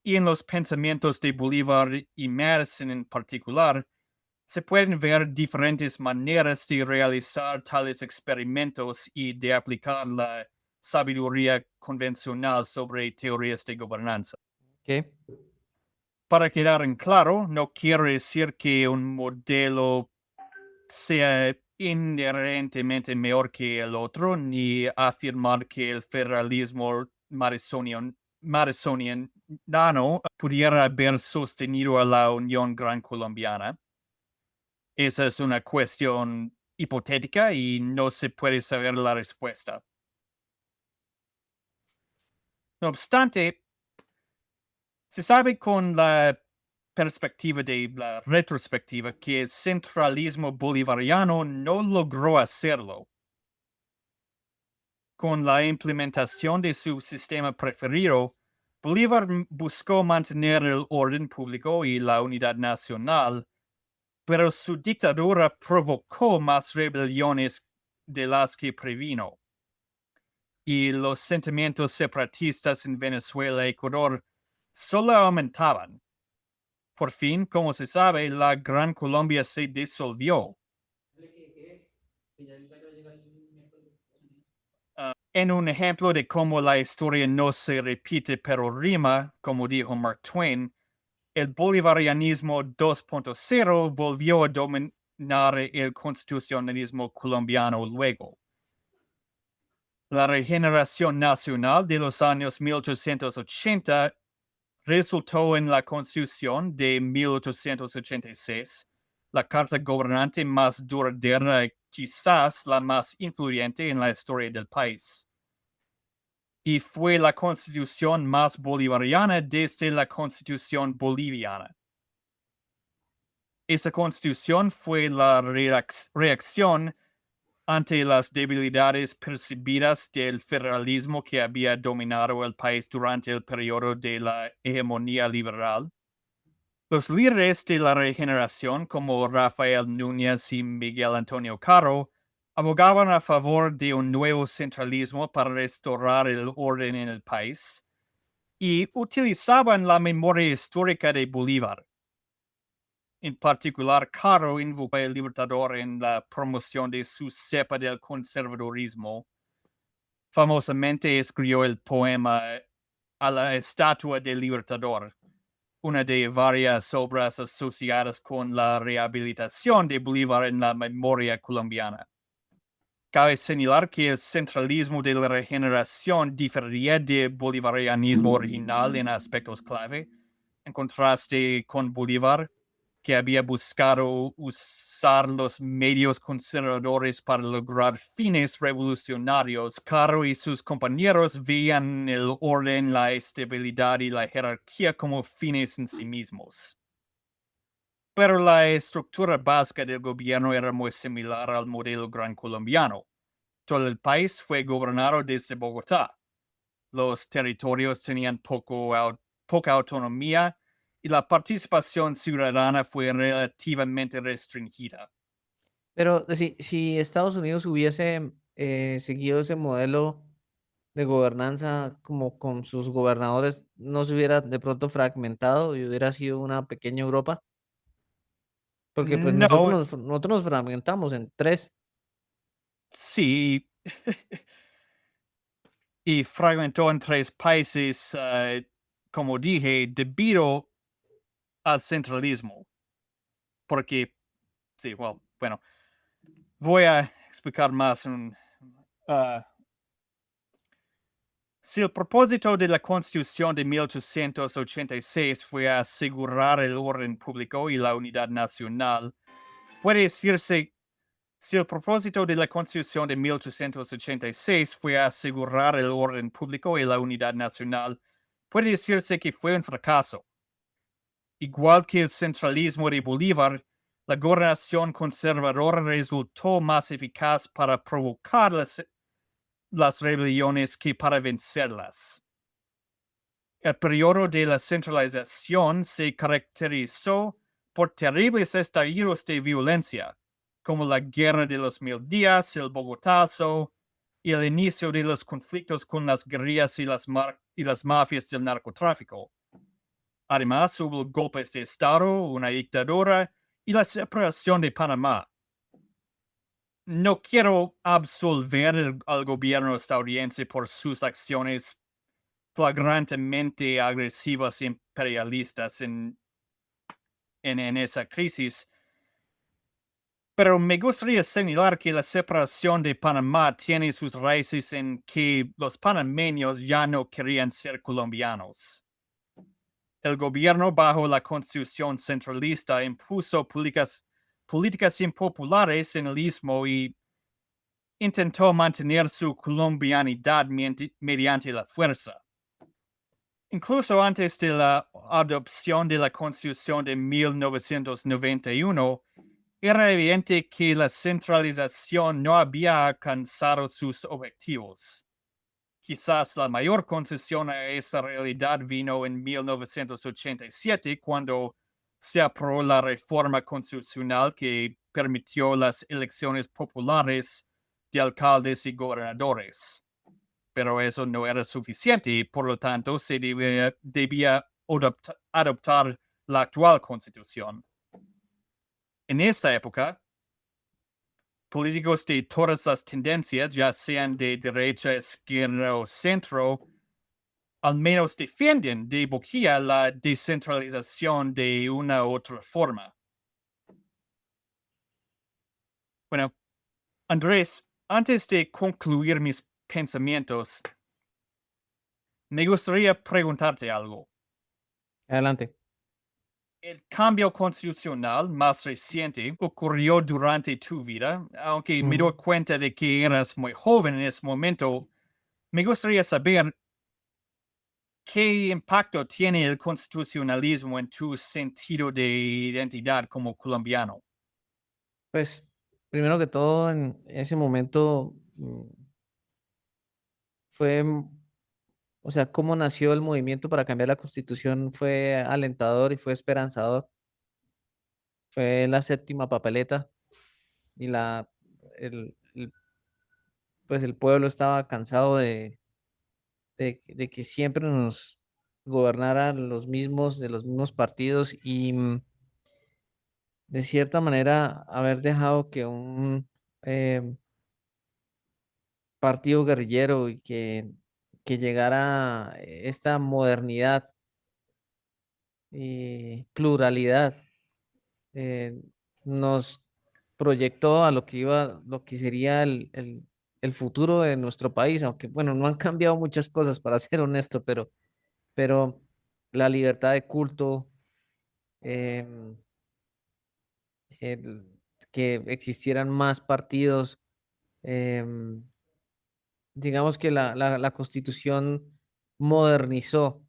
y en los pensamientos de Bolívar y Madison en particular, se pueden ver diferentes maneras de realizar tales experimentos y de aplicar la sabiduría convencional sobre teorías de gobernanza. ¿Qué? Para quedar en claro, no quiere decir que un modelo sea inherentemente mejor que el otro, ni afirmar que el federalismo madisoniano pudiera haber sostenido a la Unión Gran Colombiana. Esa es una cuestión hipotética y no se puede saber la respuesta. No obstante, se sabe con la perspectiva de la retrospectiva que el centralismo bolivariano no logró hacerlo. Con la implementación de su sistema preferido, Bolívar buscó mantener el orden público y la unidad nacional, pero su dictadura provocó más rebeliones de las que previno. Y los sentimientos separatistas en Venezuela y Ecuador solo aumentaban. Por fin, como se sabe, la Gran Colombia se disolvió. En un ejemplo de cómo la historia no se repite pero rima, como dijo Mark Twain, el bolivarianismo 2.0 volvió a dominar el constitucionalismo colombiano luego. La regeneración nacional de los años 1880 resultó en la Constitución de 1886, la carta gobernante más duradera y quizás la más influyente en la historia del país. Y fue la Constitución más bolivariana desde la Constitución boliviana. Esa Constitución fue la reacción ante las debilidades percibidas del federalismo que había dominado el país durante el periodo de la hegemonía liberal. Los líderes de la regeneración, como Rafael Núñez y Miguel Antonio Caro, abogaban a favor de un nuevo centralismo para restaurar el orden en el país y utilizaban la memoria histórica de Bolívar. En particular, Caro invocó al Libertador en la promoción de su cepa del conservadurismo. Famosamente escribió el poema A la estatua del Libertador, una de varias obras asociadas con la rehabilitación de Bolívar en la memoria colombiana. Cabe señalar que el centralismo de la regeneración difería del bolivarianismo original en aspectos clave, en contraste con Bolívar, que había buscado usar los medios conservadores para lograr fines revolucionarios. Caro y sus compañeros veían el orden, la estabilidad y la jerarquía como fines en sí mismos. Pero la estructura básica del gobierno era muy similar al modelo gran colombiano. Todo el país fue gobernado desde Bogotá. Los territorios tenían poca autonomía y la participación ciudadana fue relativamente restringida. Pero si Estados Unidos hubiese seguido ese modelo de gobernanza como con sus gobernadores, ¿no se hubiera de pronto fragmentado y hubiera sido una pequeña Europa? Porque pues No, nosotros nos fragmentamos en tres. sí, y fragmentó en tres países, como dije, debido al centralismo. Porque, sí, bueno, voy a explicar más. Si el propósito de la Constitución de 1886 fue asegurar el orden público y la unidad nacional, puede decirse, si el propósito de la Constitución de 1886 fue asegurar el orden público y la unidad nacional, puede decirse que fue un fracaso. Igual que el centralismo de Bolívar, la gobernación conservadora resultó más eficaz para provocar las rebeliones que para vencerlas. El periodo de la centralización se caracterizó por terribles estallidos de violencia, como la Guerra de los 1000 días, el Bogotazo y el inicio de los conflictos con las guerrillas y las mafias del narcotráfico. Además, hubo golpes de Estado, una dictadura y la separación de Panamá. No quiero absolver al gobierno estadounidense por sus acciones flagrantemente agresivas e imperialistas en esa crisis, pero me gustaría señalar que la separación de Panamá tiene sus raíces en que los panameños ya no querían ser colombianos. El gobierno bajo la constitución centralista impuso políticas impopulares en el istmo y intentó mantener su colombianidad mediante la fuerza. incluso antes de la adopción de la Constitución de 1991, era evidente que la centralización no había alcanzado sus objetivos. Quizás la mayor concesión a esa realidad vino en 1987, cuando se aprobó la reforma constitucional que permitió las elecciones populares de alcaldes y gobernadores. Pero eso no era suficiente y por lo tanto se debía adoptar la actual constitución. En esta época, políticos de todas las tendencias, ya sean de derecha, izquierda o centro, al menos defienden de boquilla la descentralización de una u otra forma. Bueno, Andrés, antes de concluir mis pensamientos, me gustaría preguntarte algo. Adelante. El cambio constitucional más reciente ocurrió durante tu vida, aunque me doy Ujú. cuenta de que eras muy joven en ese momento. Me gustaría saber qué impacto tiene el constitucionalismo en tu sentido de identidad como colombiano. Pues, primero que todo, en ese momento fue, o sea, cómo nació el movimiento para cambiar la Constitución fue alentador y fue esperanzador. Fue la séptima papeleta y pues el pueblo estaba cansado de que siempre nos gobernaran de los mismos partidos y de cierta manera haber dejado que un partido guerrillero y que llegara esta modernidad y pluralidad eh, nos proyectó a lo que sería el futuro de nuestro país, aunque bueno, no han cambiado muchas cosas para ser honesto, pero la libertad de culto, em, el- que existieran más partidos, em, digamos que la Constitución modernizó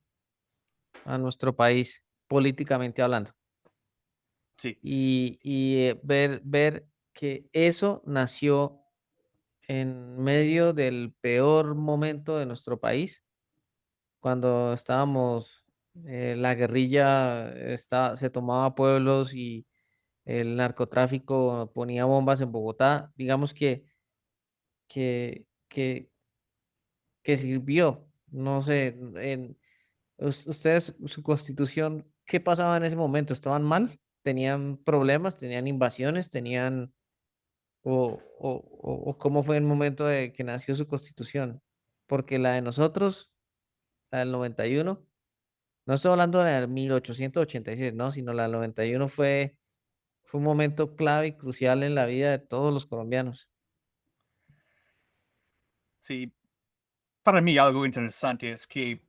a nuestro país políticamente hablando. Sí, Y ver que eso nació en medio del peor momento de nuestro país, cuando estábamos, la guerrilla se tomaba pueblos y el narcotráfico ponía bombas en Bogotá, digamos que, que, que sirvió. No sé, ustedes, su constitución, ¿qué pasaba en ese momento? ¿Estaban mal? ¿Tenían problemas? ¿Tenían invasiones? ¿Tenían o cómo fue el momento de que nació su constitución? Porque la de nosotros, la del 91, no estoy hablando de la del 1886, no, sino la del 91 fue un momento clave y crucial en la vida de todos los colombianos. sí. Para mí algo interesante es que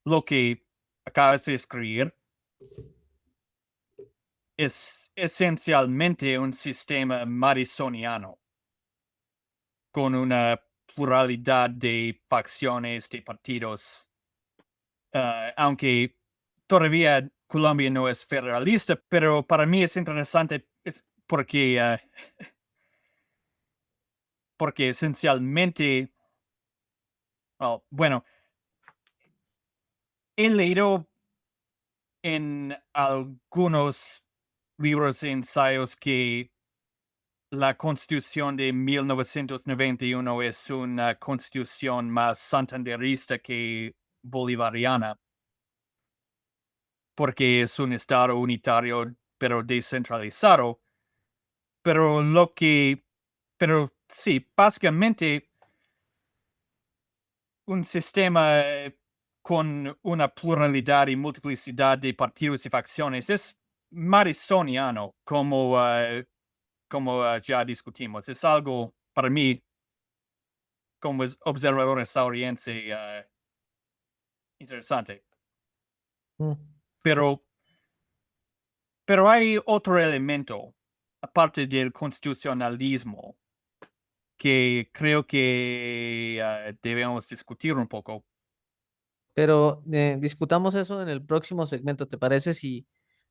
lo que acabas de escribir es esencialmente un sistema madisoniano con una pluralidad de facciones, de partidos. Aunque todavía Colombia no es federalista, pero para mí es interesante porque esencialmente, bueno, he leído en algunos libros e ensayos que la Constitución de 1991 es una constitución más santanderista que bolivariana, porque es un estado unitario pero descentralizado. Pero pero sí, básicamente un sistema con una pluralidad y multiplicidad de partidos y facciones es madisoniano, como ya discutimos. Es algo para mí, como observador estadounidense, interesante. Mm. Pero, pero hay otro elemento, aparte del constitucionalismo, que creo que debemos discutir un poco. Pero discutamos eso en el próximo segmento, ¿te parece si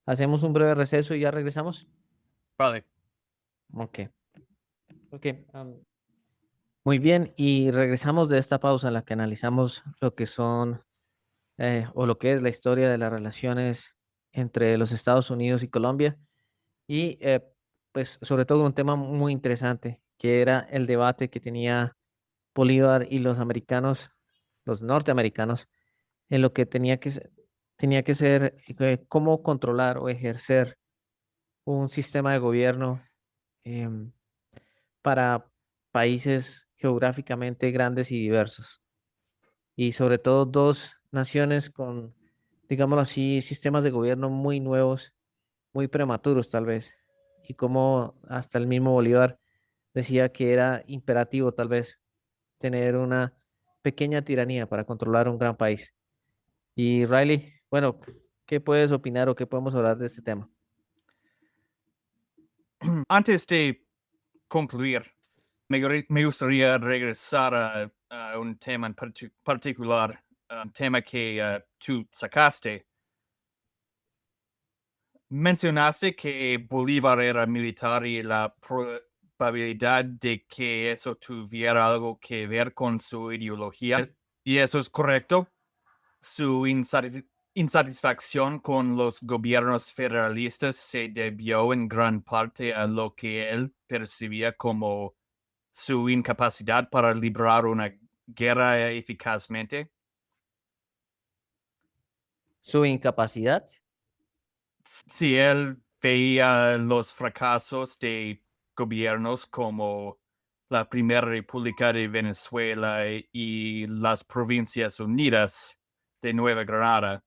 hacemos un breve receso y ya regresamos? Vale. Ok, ok. Muy bien, y regresamos de esta pausa en la que analizamos lo que son o lo que es la historia de las relaciones entre los Estados Unidos y Colombia y pues sobre todo un tema muy interesante que era el debate que tenía Bolívar y los americanos, los norteamericanos, en lo que tenía que ser cómo controlar o ejercer un sistema de gobierno em, para países geográficamente grandes y diversos. Y sobre todo dos naciones con, digámoslo así, sistemas de gobierno muy nuevos, muy prematuros tal vez. Y como hasta el mismo Bolívar decía que era imperativo tal vez tener una pequeña tiranía para controlar un gran país. Y Riley, bueno, ¿qué puedes opinar o qué podemos hablar de este tema? Antes de concluir, me gustaría regresar a un tema en particular, un tema que tú sacaste. Mencionaste que Bolívar era militar y la probabilidad de que eso tuviera algo que ver con su ideología. Y eso es correcto. Su insatisfacción con los gobiernos federalistas se debió en gran parte a lo que él percibía como su incapacidad para librar una guerra eficazmente. Su incapacidad. Si él veía los fracasos de gobiernos como la Primera República de Venezuela y las Provincias Unidas de Nueva Granada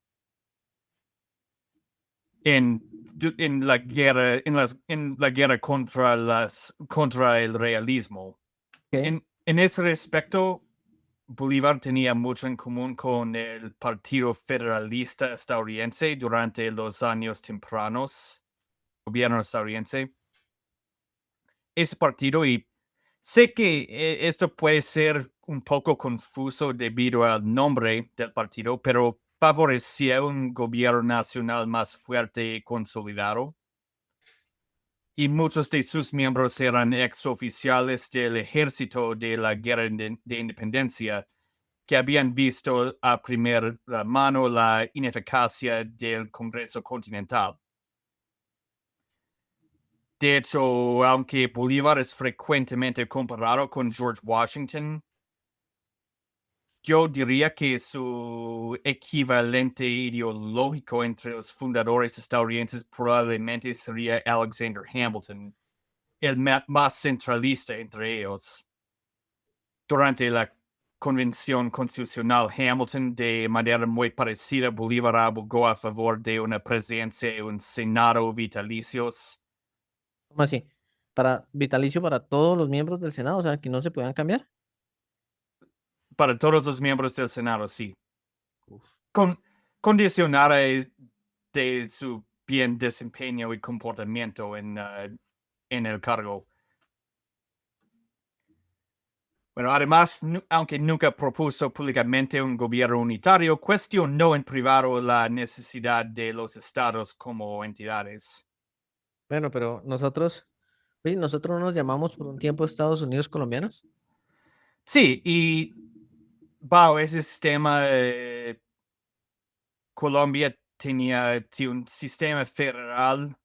en, en la guerra contra el realismo. ¿Qué? En ese respecto, Bolívar tenía mucho en común con el Partido Federalista Estadounidense durante los años tempranos gobierno estadounidense. Ese partido, y sé que esto puede ser un poco confuso debido al nombre del partido, pero favorecía un gobierno nacional más fuerte y consolidado. Y muchos de sus miembros eran exoficiales del ejército de la guerra de independencia que habían visto a primera mano la ineficacia del Congreso Continental. De hecho, aunque Bolívar es frecuentemente comparado con George Washington, yo diría que su equivalente ideológico entre los fundadores estadounidenses probablemente sería Alexander Hamilton, el más centralista entre ellos. Durante la Convención Constitucional, Hamilton, de manera muy parecida, Bolívar abogó a favor de una presidencia y un senado vitalicios. ¿Cómo así? Para vitalicio para todos los miembros del Senado, o sea, que no se puedan cambiar. Para todos los miembros del Senado, sí. Uf. Con, condicionada de su bien desempeño y comportamiento en el cargo. Bueno, además, aunque nunca propuso públicamente un gobierno unitario, cuestionó en privado la necesidad de los estados como entidades. Bueno, pero nosotros, oye, nosotros no nos llamamos por un tiempo Estados Unidos colombianos. Sí, y bajo ese sistema, Colombia tenía un sistema federal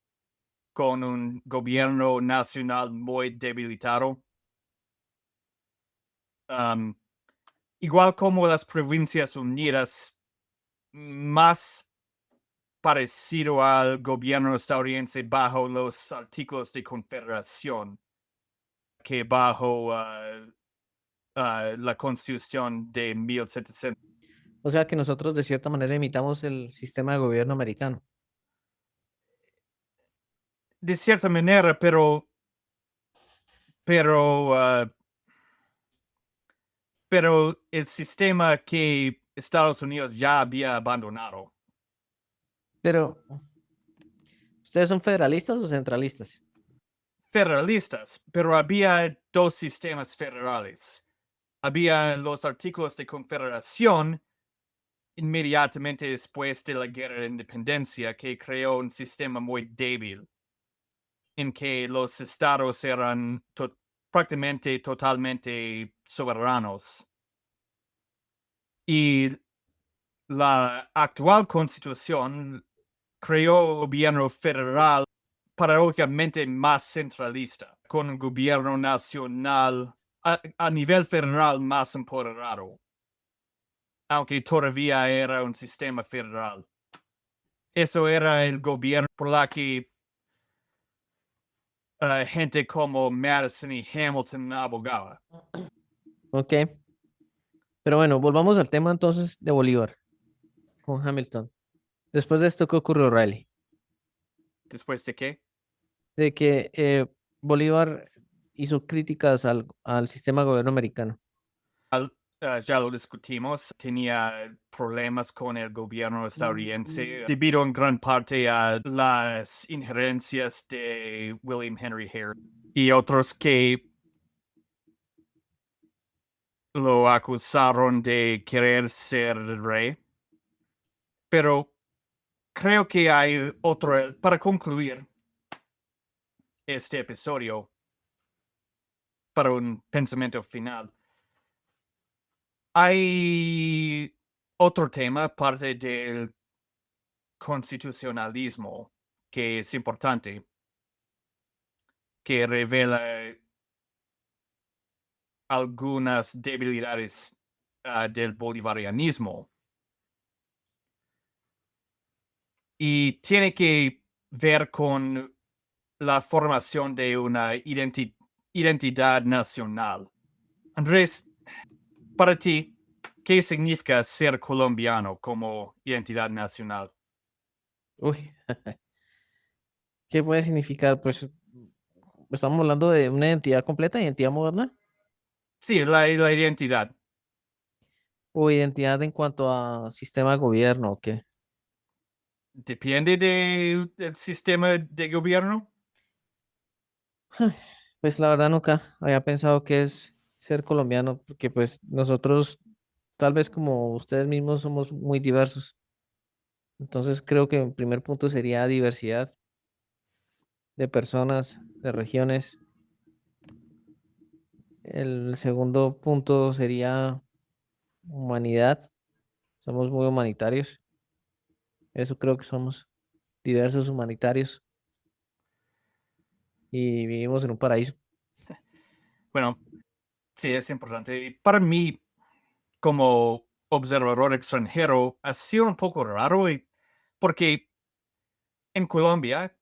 con un gobierno nacional muy debilitado. Um, Igual como las Provincias Unidas, más parecido al gobierno estadounidense bajo los artículos de confederación que bajo la Constitución de 1700. O sea que nosotros de cierta manera imitamos el sistema de gobierno americano. De cierta manera, pero, pero el sistema que Estados Unidos ya había abandonado. Pero, ¿ustedes son federalistas o centralistas? Federalistas, pero había dos sistemas federales. Había los artículos de confederación inmediatamente después de la Guerra de Independencia, que creó un sistema muy débil, en que los estados eran prácticamente totalmente soberanos. Y la actual constitución creó un gobierno federal paradójicamente más centralista, con un gobierno nacional a nivel federal más empoderado, aunque todavía era un sistema federal. Eso era el gobierno por la que gente como Madison y Hamilton abogaba. Ok. Pero bueno, volvamos al tema entonces de Bolívar con Hamilton. Después de esto, ¿qué ocurrió, Riley? ¿Después de qué? De que Bolívar hizo críticas al sistema de gobierno americano. Ya lo discutimos, tenía problemas con el gobierno estadounidense debido en gran parte a las injerencias de William Henry Harris y otros que lo acusaron de querer ser rey. Pero creo que hay otro, para concluir este episodio, para un pensamiento final. Hay otro tema, parte del constitucionalismo, que es importante, que revela algunas debilidades del bolivarianismo. Y tiene que ver con la formación de una identidad nacional. Andrés, para ti, ¿qué significa ser colombiano como identidad nacional? Uy, ¿qué puede significar? Pues estamos hablando de una identidad completa, identidad moderna, Sí, la identidad. o identidad en cuanto a sistema de gobierno, ¿o qué? ¿Depende del sistema de gobierno? Pues la verdad nunca había pensado que es ser colombiano, porque pues nosotros, tal vez como ustedes mismos, somos muy diversos. Entonces creo que el primer punto sería diversidad de personas, de regiones. El segundo punto sería humanidad. Somos muy humanitarios. Eso creo que somos diversos humanitarios y vivimos en un paraíso. Bueno, sí, es importante. Y para mí, como observador extranjero, ha sido un poco raro porque en Colombia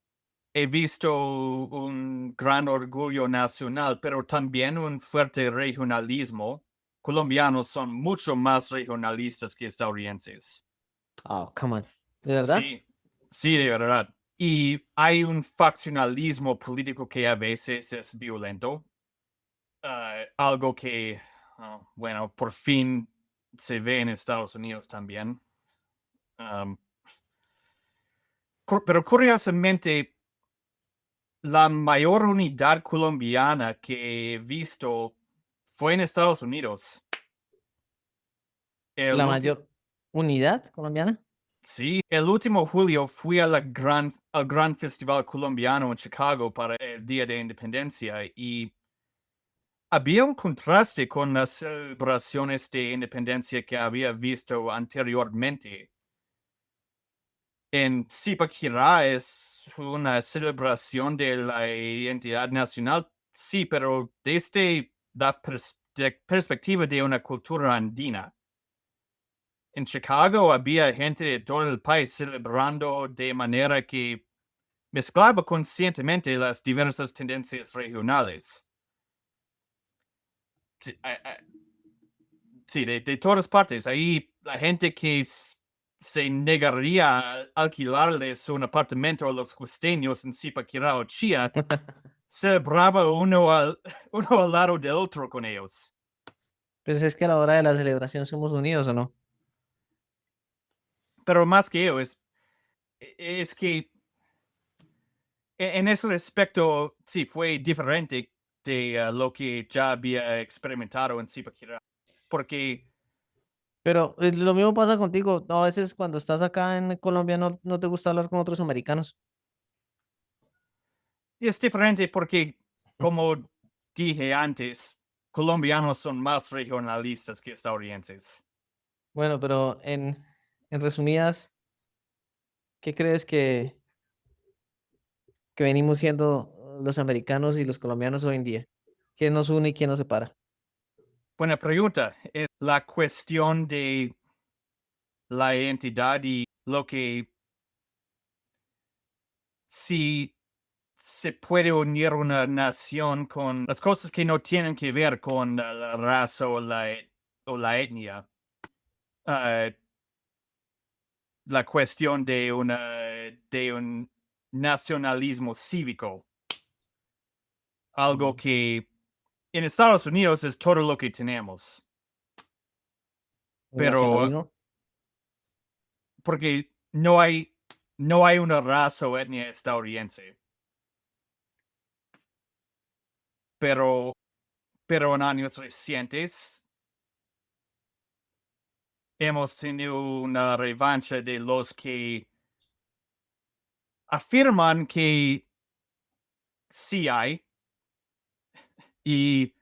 he visto un gran orgullo nacional, pero también un fuerte regionalismo. Colombianos son mucho más regionalistas que estadounidenses. Oh, come on. ¿De verdad? Sí, sí, de verdad. Y hay un faccionalismo político que a veces es violento, algo que, bueno, por fin se ve en Estados Unidos también. Um, pero curiosamente, la mayor unidad colombiana que he visto fue en Estados Unidos. El La ulti- mayor unidad colombiana. sí, el último julio fui al gran festival colombiano en Chicago para el Día de Independencia y había un contraste con las celebraciones de independencia que había visto anteriormente. En Zipaquirá es una celebración de la identidad nacional, sí, pero desde la perspectiva de una cultura andina. En Chicago había gente de todo el país celebrando de manera que mezclaba conscientemente las diversas tendencias regionales. Sí, sí, de todas partes. Ahí la gente que se negaría a alquilarles un apartamento a los costeños en Zipaquirá o Chía, celebraba uno al lado del otro con ellos. Pues es que a la hora de la celebración somos unidos, ¿o no? Pero más que ello, es que en ese respecto, sí, fue diferente de lo que ya había experimentado en Zipaquirá. Porque Pero lo mismo pasa contigo. A veces cuando estás acá en Colombia no te gusta hablar con otros americanos. Y es diferente porque, como dije antes, colombianos son más regionalistas que estadounidenses. Bueno, pero en resumidas, ¿qué crees que venimos siendo los americanos y los colombianos hoy en día? ¿Quién nos une y quién nos separa? Buena pregunta. Es la cuestión de la identidad y lo que si se puede unir una nación con las cosas que no tienen que ver con la raza o la etnia. Ah, la cuestión de un nacionalismo cívico, algo Mm, que en Estados Unidos es todo lo que tenemos, ¿el pero nacionalismo? porque no hay una raza o etnia estadounidense, pero pero en años recientes hemos tenido una revancha de los que afirman que sí hay y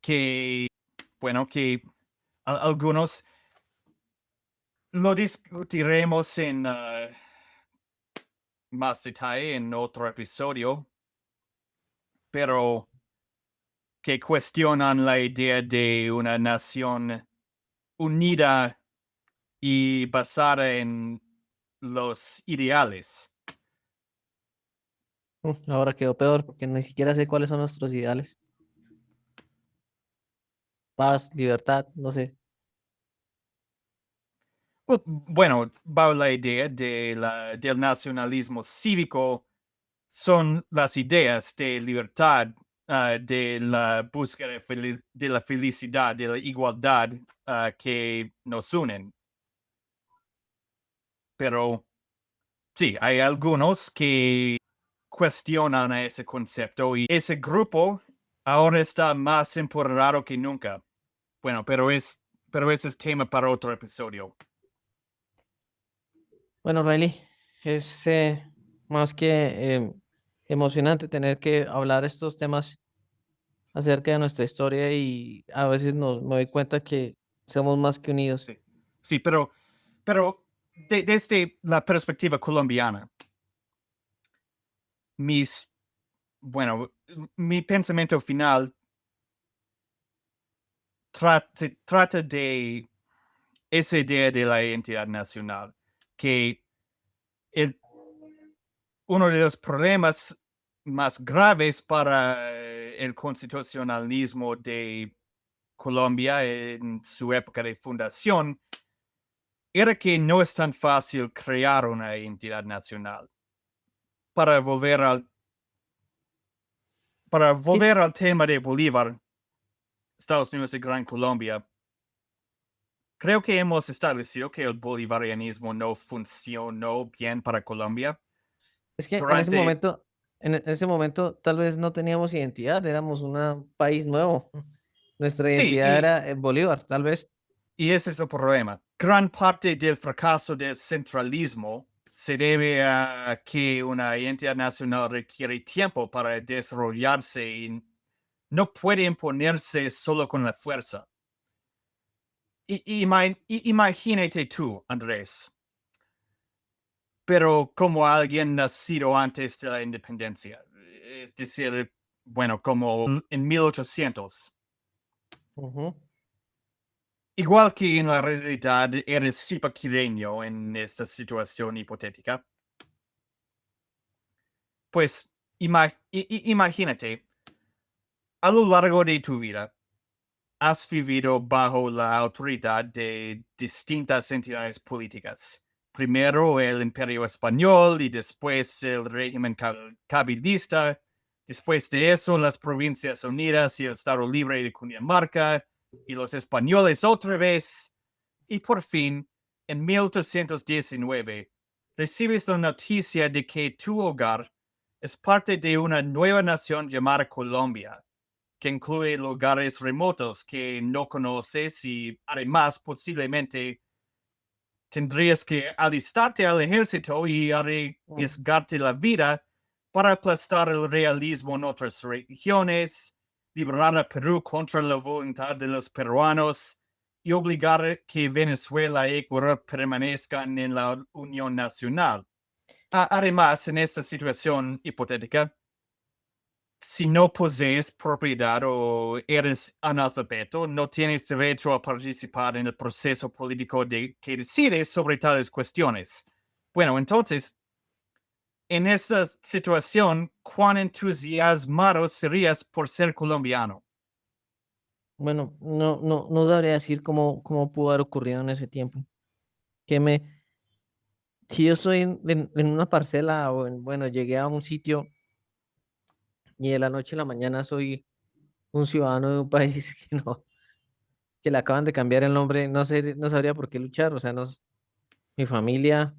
que, bueno, que algunos lo discutiremos en más detalle en otro episodio, pero que cuestionan la idea de una nación unida y basada en los ideales. Ahora quedó peor porque ni siquiera sé cuáles son nuestros ideales. Paz, libertad, no sé. Bueno, bajo la idea del nacionalismo cívico son las ideas de libertad, de la búsqueda de la felicidad, de la igualdad, que nos unen. Pero sí, hay algunos que cuestionan a ese concepto y ese grupo ahora está más empoderado que nunca. Bueno, pero ese es tema para otro episodio. Bueno, Riley, es más que emocionante tener que hablar estos temas acerca de nuestra historia y a veces me doy cuenta que somos más que unidos. Sí, sí, pero desde la perspectiva colombiana, mis, bueno, mi pensamiento final se trata de esa idea de la identidad nacional, que el uno de los problemas más graves para el constitucionalismo de Colombia en su época de fundación era que no es tan fácil crear una identidad nacional. Para volver al, para Sí, volver al tema de Bolívar, Estados Unidos y Gran Colombia, creo que hemos establecido que el bolivarianismo no funcionó bien para Colombia. es que Durante, en ese momento tal vez no teníamos identidad, éramos un país nuevo. Nuestra sí, identidad era Bolívar, tal vez. y ese es el problema. Gran parte del fracaso del centralismo se debe a que una identidad nacional requiere tiempo para desarrollarse y no puede imponerse solo con la fuerza. Imagínate tú, Andrés, pero como alguien nacido antes de la independencia, es decir, bueno, como en 1800. Ujú. Igual que en la realidad eres zipaquireño en esta situación hipotética, pues imagínate, a lo largo de tu vida, has vivido bajo la autoridad de distintas entidades políticas. Primero el Imperio Español y después el régimen cabilista. Después de eso, las Provincias Unidas y el Estado Libre de Cundinamarca y los españoles otra vez. Y por fin, en 1819, recibes la noticia de que tu hogar es parte de una nueva nación llamada Colombia. que incluye lugares remotos que no conoces y además posiblemente tendrías que alistarte al ejército y arriesgarte la vida para aplastar el realismo en otras regiones, liberar a Perú contra la voluntad de los peruanos y obligar a que Venezuela y Ecuador permanezcan en la Unión Nacional. Además, en esta situación hipotética, si no posees propiedad o eres analfabeto, no tienes derecho a participar en el proceso político que decide sobre tales cuestiones. Bueno, entonces, en esta situación, ¿cuán entusiasmado serías por ser colombiano? Bueno, no sabría decir cómo pudo haber ocurrido en ese tiempo. Que me, si yo estoy en una parcela o bueno, llegué a un sitio y de la noche a la mañana soy un ciudadano de un país que le acaban de cambiar el nombre, no sabría por qué luchar. O sea, mi familia,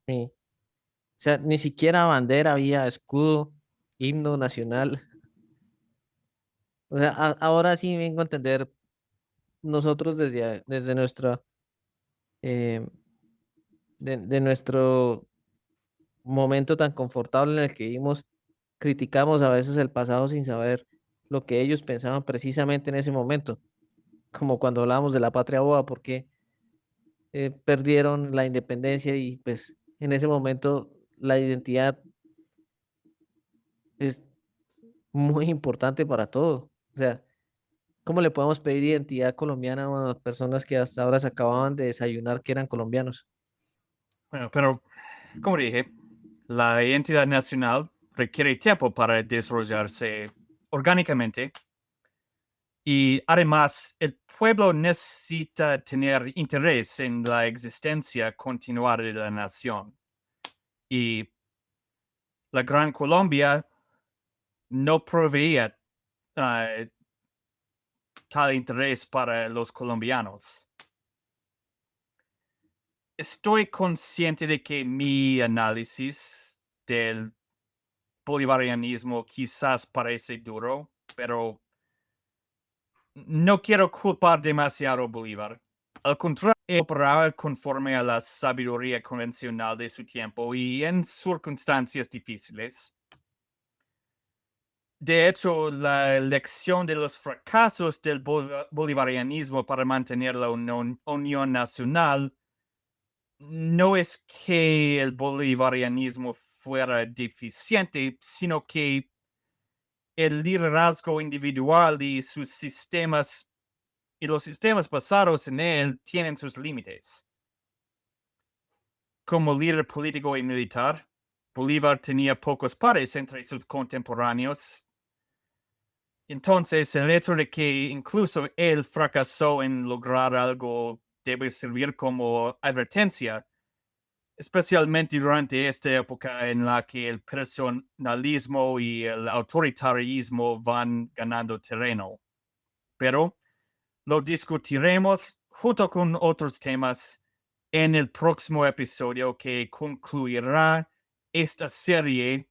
o sea, ni siquiera bandera había, escudo, himno nacional. O sea, ahora sí vengo a entender nosotros desde nuestra, eh, de nuestro momento tan confortable en el que vivimos, criticamos a veces el pasado sin saber lo que ellos pensaban precisamente en ese momento, como cuando hablábamos de la patria boba, porque perdieron la independencia y pues en ese momento la identidad es muy importante para todo. O sea, ¿cómo le podemos pedir identidad colombiana a unas personas que hasta ahora se acababan de desayunar que eran colombianos? Bueno, pero, como dije, la identidad nacional requiere tiempo para desarrollarse orgánicamente. Y además, el pueblo necesita tener interés en la existencia continuada de la nación. Y la Gran Colombia no proveía ah, tal interés para los colombianos. Estoy consciente de que mi análisis del bolivarianismo quizás parece duro, pero no quiero culpar demasiado a Bolívar. Al contrario, él operaba conforme a la sabiduría convencional de su tiempo y en circunstancias difíciles. De hecho, la lección de los fracasos del bolivarianismo para mantener la unión nacional no es que el bolivarianismo fuera deficiente, sino que el liderazgo individual y sus sistemas y los sistemas basados en él tienen sus límites. Como líder político y militar, Bolívar tenía pocos pares entre sus contemporáneos. Entonces, el hecho de que incluso él fracasó en lograr algo debe servir como advertencia, especialmente durante esta época en la que el personalismo y el autoritarismo van ganando terreno. Pero lo discutiremos junto con otros temas en el próximo episodio que concluirá esta serie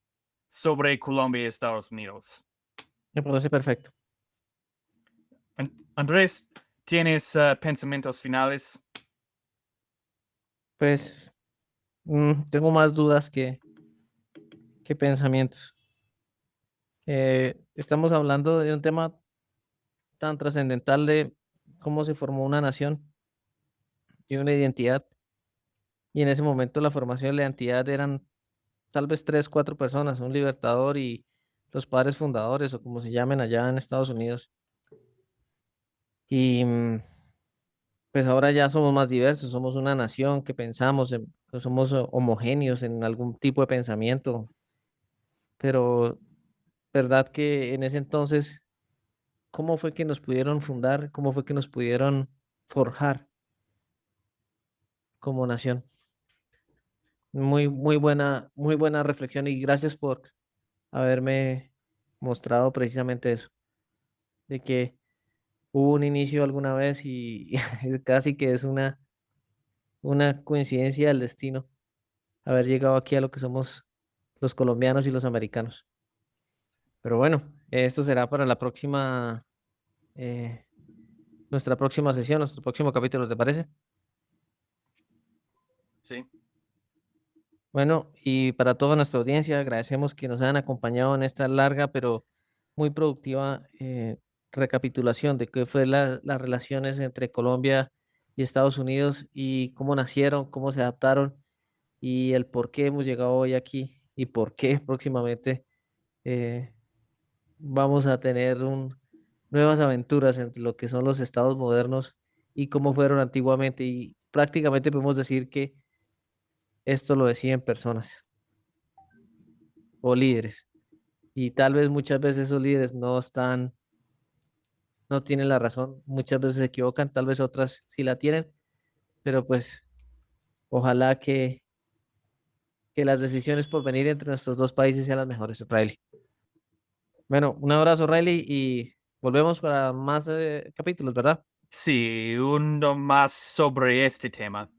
sobre Colombia y Estados Unidos. Me parece perfecto. Andrés, ¿tienes pensamientos finales? Pues tengo más dudas que pensamientos. Estamos hablando de un tema tan trascendental de cómo se formó una nación y una identidad. Y en ese momento la formación de la identidad eran tal vez tres, cuatro personas, un libertador y los padres fundadores o como se llamen allá en Estados Unidos. Y pues ahora ya somos más diversos, somos una nación que pensamos, que somos homogéneos en algún tipo de pensamiento, pero verdad que en ese entonces, ¿cómo fue que nos pudieron fundar? ¿Cómo fue que nos pudieron forjar como nación? Muy buena reflexión y gracias por haberme mostrado precisamente eso, de que hubo un inicio alguna vez y casi que es una coincidencia del destino haber llegado aquí a lo que somos los colombianos y los americanos. Pero bueno, Esto será para la próxima, nuestra próxima sesión, nuestro próximo capítulo, ¿te parece? Sí. Bueno, y para toda nuestra audiencia, agradecemos que nos hayan acompañado en esta larga pero muy productiva recapitulación de qué fue las relaciones entre Colombia y Estados Unidos y cómo nacieron, cómo se adaptaron y el por qué hemos llegado hoy aquí y por qué próximamente eh, vamos a tener nuevas aventuras entre lo que son los estados modernos y cómo fueron antiguamente. Y prácticamente podemos decir que esto lo deciden personas o líderes. Y tal vez muchas veces esos líderes no tienen la razón, muchas veces se equivocan, tal vez otras sí la tienen, pero pues ojalá que las decisiones por venir entre nuestros dos países sean las mejores, Riley. Bueno, un abrazo, Riley, y volvemos para más capítulos, ¿verdad? Sí, uno más sobre este tema.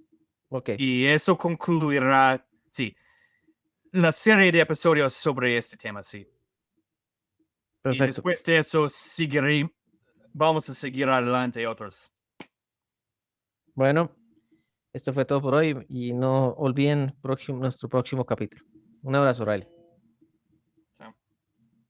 Ok, Y eso concluirá, sí, la serie de episodios sobre este tema, sí. Y perfecto. después de eso vamos a seguir adelante otros. Bueno, esto fue todo por hoy y no olviden nuestro próximo capítulo. Un abrazo, Riley.